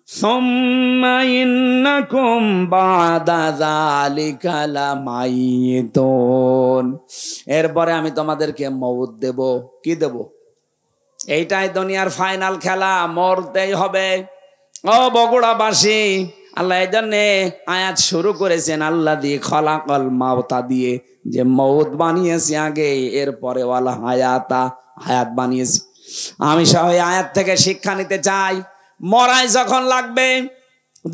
সুম্মা ইন্নাকুম বাদা যালিকা লামাইতুন, এরপরে আমি তোমাদেরকে মওত দেব। কি দেব? এইটাই দুনিয়ার ফাইনাল খেলা, মরতেই হবে। ও বগুড়াবাসী, আল্লাহ এই জন্যে আয়াত শুরু করেছেন আল্লাযী খালাকাল মাউতা দিয়ে, যে মওত বানিয়েছি আগে, এরপরে ওয়াল হায়াতা, হায়াত বানিয়েছি। আমি সহ আয়াত থেকে শিক্ষা নিতে চাই, মরাই যখন লাগবে,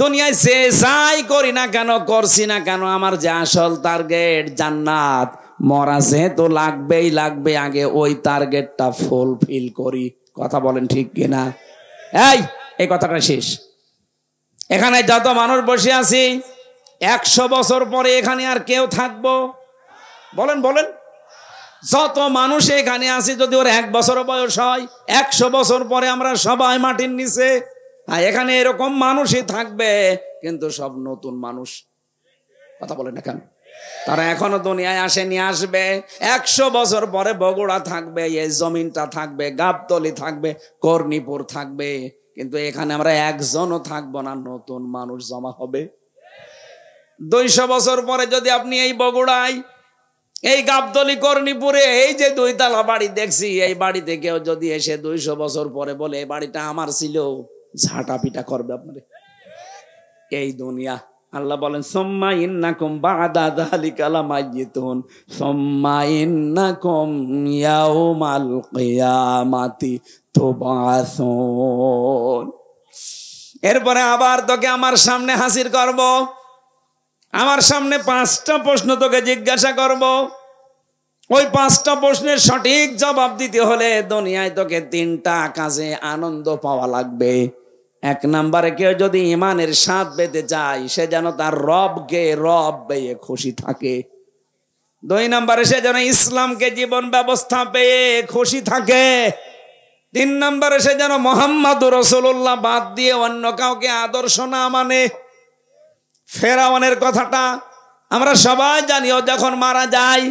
দুনিয়ায় যে যাই করি না কেন, করছি না কেন, আমার যে আসল টার্গেট জান্নাত, মরা যেহেতু লাগবেই লাগবে, আগে ওই টার্গেটটা ফুলফিল করি। কথা বলেন ঠিক কিনা? এই কথাটা শেষ। এখানে যত মানুষ বসে আছি, 100 বছর পরে এখানে আর কেউ থাকবো? বলেন বলেন। যত মানুষ এখানে আছি, যদি ওর 1 বছর বয়স হয়, 100 বছর পরে আমরা সবাই মাটির নিচে। এখানে এরকম মানুষই থাকবে, কিন্তু সব নতুন মানুষ। কথা বলেন না কেন? তারা এখনো দুনিয়ায় আসেনি, আসবে। 100 বছর পরে বগুড়া থাকবে, এই জমিনটা থাকবে, গাবতলী থাকবে, কর্ণীপুর থাকবে, কিন্তু এখানে আমরা একজনও থাকবো না, নতুন মানুষ জমা হবে। 200 বছর পরে যদি আপনি এই বগুড়ায়, এই গাবতলী, কর্ণীপুরে এই যে 2 তলা বাড়ি দেখছি, এই বাড়িতে কেউ যদি এসে 200 বছর পরে বলে এই বাড়িটা আমার ছিল, ঝাঁটা পিটা করবে আপনারে। এই দুনিয়া। আল্লাহ বলেন সুম্মা ইন্নাকুম বাদা যালিকা লামাইতুন সুম্মা ইন্নাকুম ইয়াউমাল কিয়ামাতি তুবাসুন। এরপরে আবার তোকে আমার সামনে হাজির করব, আমার সামনে 5টা প্রশ্ন তোকে জিজ্ঞাসা করব। ওই 5টা প্রশ্নের সঠিক জবাব দিতে হলে দুনিয়ায় তোকে 3টা কাজে আনন্দ পাওয়া লাগবে। 1 নম্বরে কেউ যদি ইমানের স্বাদ পেতে চায়, সে যেন তার রবকে রব পেয়ে খুশি থাকে। 2 নম্বরে সে যেন ইসলামকে জীবন ব্যবস্থা পেয়ে খুশি থাকে। 3 নম্বরে সে যেন মুহাম্মদুর রাসূলুল্লাহ বাদ দিয়ে অন্য কাউকে আদর্শ না মানে। ফেরাউনের কথাটা আমরা সবাই জানি, ও যখন মারা যায়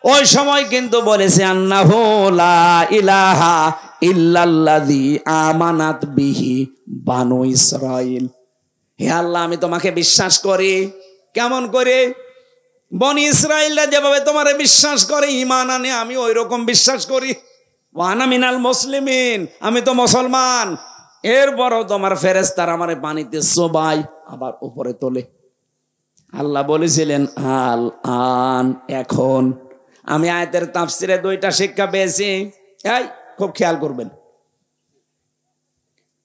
ওই সময় কিন্তু বলেছে আন্নাহু লা ইলাহা ইল্লাল্লাযী আমানাত বিহি বানু ইসরাইল। হে আল্লাহ, আমি তোমাকে বিশ্বাস করি। কেমন করে? বনি ইসরাইলরা যেভাবে তোমারে বিশ্বাস করে, ঈমান আনে, আমি ওই রকম বিশ্বাস করি। ওয়ানা মিনাল মুসলিমিন, আমি তো মুসলমান। এরপরও তোমার ফেরেশতারা আমারে পানিতে চোবায় আবার উপরে তোলে। আল্লাহ বলেছিলেন আল আন, এখন। আমি আয়াতের তাফসিরে 2টা শিক্ষা পেয়েছি, এই খুব খেয়াল করবেন।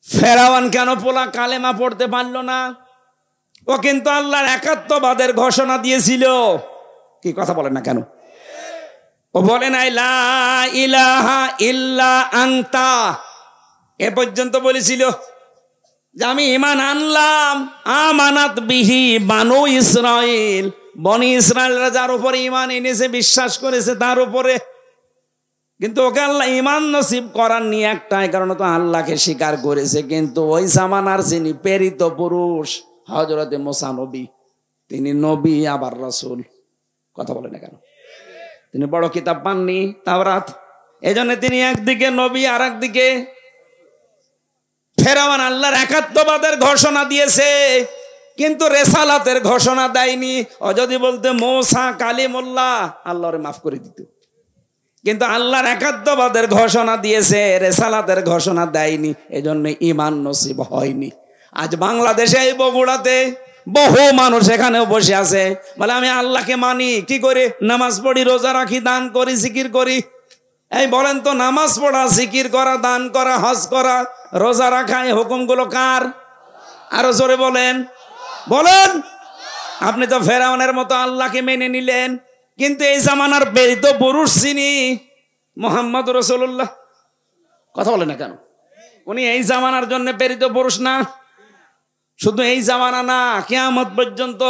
ফেরাউন কেন পোলা কালেমা পড়তে পারলো না? ও কিন্তু আল্লাহর একাত্মবাদের ঘোষণা দিয়েছিল। কি কথা বলেন না কেন? ও বলে নাই লা ইলাহা ইল্লা আনতা, এ পর্যন্ত বলেছিল যে আমি ঈমান আনলাম। আমানাত বিহি বানু ইসরাইল, বনি ইসরাইলরা যার উপরে ঈমান এনেছে, বিশ্বাস করেছে তার উপরে। কিন্তু ওকে আল্লাহ ঈমান নসিব করার নিয়ে একটাই কারণ, তো আল্লাহকে স্বীকার করেছে। কিন্তু ওই জামানার যিনি প্রেরিত পুরুষ হযরতে মুসা নবী, তিনি নবী আবার রাসূল। কথা বলে না কেন? তিনি বড় কিতাব পাননি, তাওরাত। এজন্য তিনি একদিকে নবী আর একদিকে। ফেরাউন আল্লাহর একাত্মবাদের ঘোষণা দিয়েছে কিন্তু রেসালাতের ঘোষণা দেয়নি। ও যদি বলতে মুসা কালিমুল্লাহ, আল্লাহরে মাফ করে দিত। কিন্তু আল্লাহর একাত্মবাদের ঘোষণা দিয়েছে, রেসালাতের ঘোষণা দেয়নি, এজন্য ঈমান নসিব হয়নি। আজ বাংলাদেশে এই বগুড়াতে বহু মানুষ এখানেও বসে আছে, বলে আমি আল্লাহকে মানি। কি করে? নামাজ পড়ি, রোজা রাখি, দান করি, জিকির করি। এই বলেন তো, নামাজ পড়া, জিকির করা, দান করা, হজ করা, রোজা রাখা, এই হুকুমগুলো কার? আরো জোরে বলেন, বলেন। আপনি তো ফেরাউনের মতো আল্লাহকে মেনে নিলেন, কিন্তু এই জামানার প্রেরিত পুরুষ যিনি মুহাম্মদ রাসূলুল্লাহ, কথা বলেন না কেন? উনি এই জামানার জন্য প্রেরিত পুরুষ না? শুধু এই জামানা না, কিয়ামত পর্যন্ত।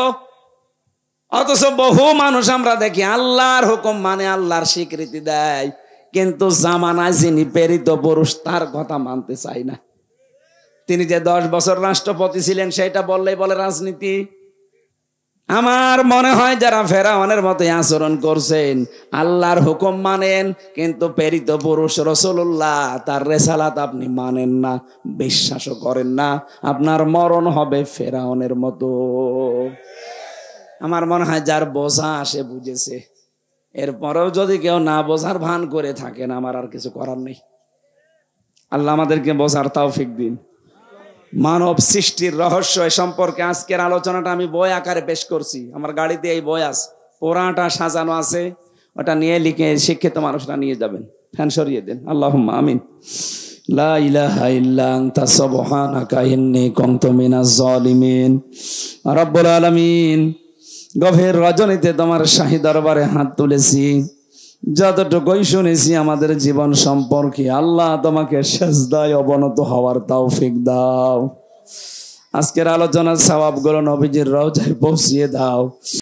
অথচ বহু মানুষ আমরা দেখি আল্লাহর হুকুম মানে, আল্লাহর স্বীকৃতি দেয়, কিন্তু জামানায় যিনি প্রেরিত পুরুষ তার কথা মানতে চায় না। তিনি যে 10 বছর রাষ্ট্রপতি ছিলেন সেটা বললেই বলে রাজনীতি। আমার মনে হয় যারা ফেরাউনের মতো আচরণ করছেন, আল্লাহর হুকুম মানেন কিন্তু প্রেরিত পুরুষ রাসূলুল্লাহ তার রেসালাত আপনি মানেন না, বিশ্বাসও করেন না, আপনার মরণ হবে ফেরাউনের মতো। আমার মনে হয় যার বোঝা সে বুঝেছে। এরপরেও যদি কেউ না বোঝার ভান করে থাকেন, আমার আর কিছু করার নেই। আল্লাহ আমাদেরকে বোঝার তৌফিক দিন। মানব সৃষ্টির রহস্য এ সম্পর্কে আজকের আলোচনাটা আমি বই আকারে পেশ করছি। আমার গাড়িতে এই বই আছে, পুরাটা সাজানো আছে, ওটা নিয়ে লিখে শিক্ষিত মানুষরা নিয়ে যাবেন। ফ্যান সরিয়ে দেন, আল্লাহুম্মা আমিন। লা ইলাহা ইল্লা আনতা সুবহানাকা ইন্নী কুনতু মিনাজ জালিমিন। রব্বুল আলামিন, গভীর রজনীতে তোমার শাহী দরবারে হাত তুলেছি, যতটুকুই শুনেছি আমাদের জীবন সম্পর্কে, আল্লাহ তোমাকে সেজদায় অবনত হওয়ার তৌফিক দাও। আজকের আলোচনার সওয়াবগুলো নবীজির রওজায় পৌঁছিয়ে দাও।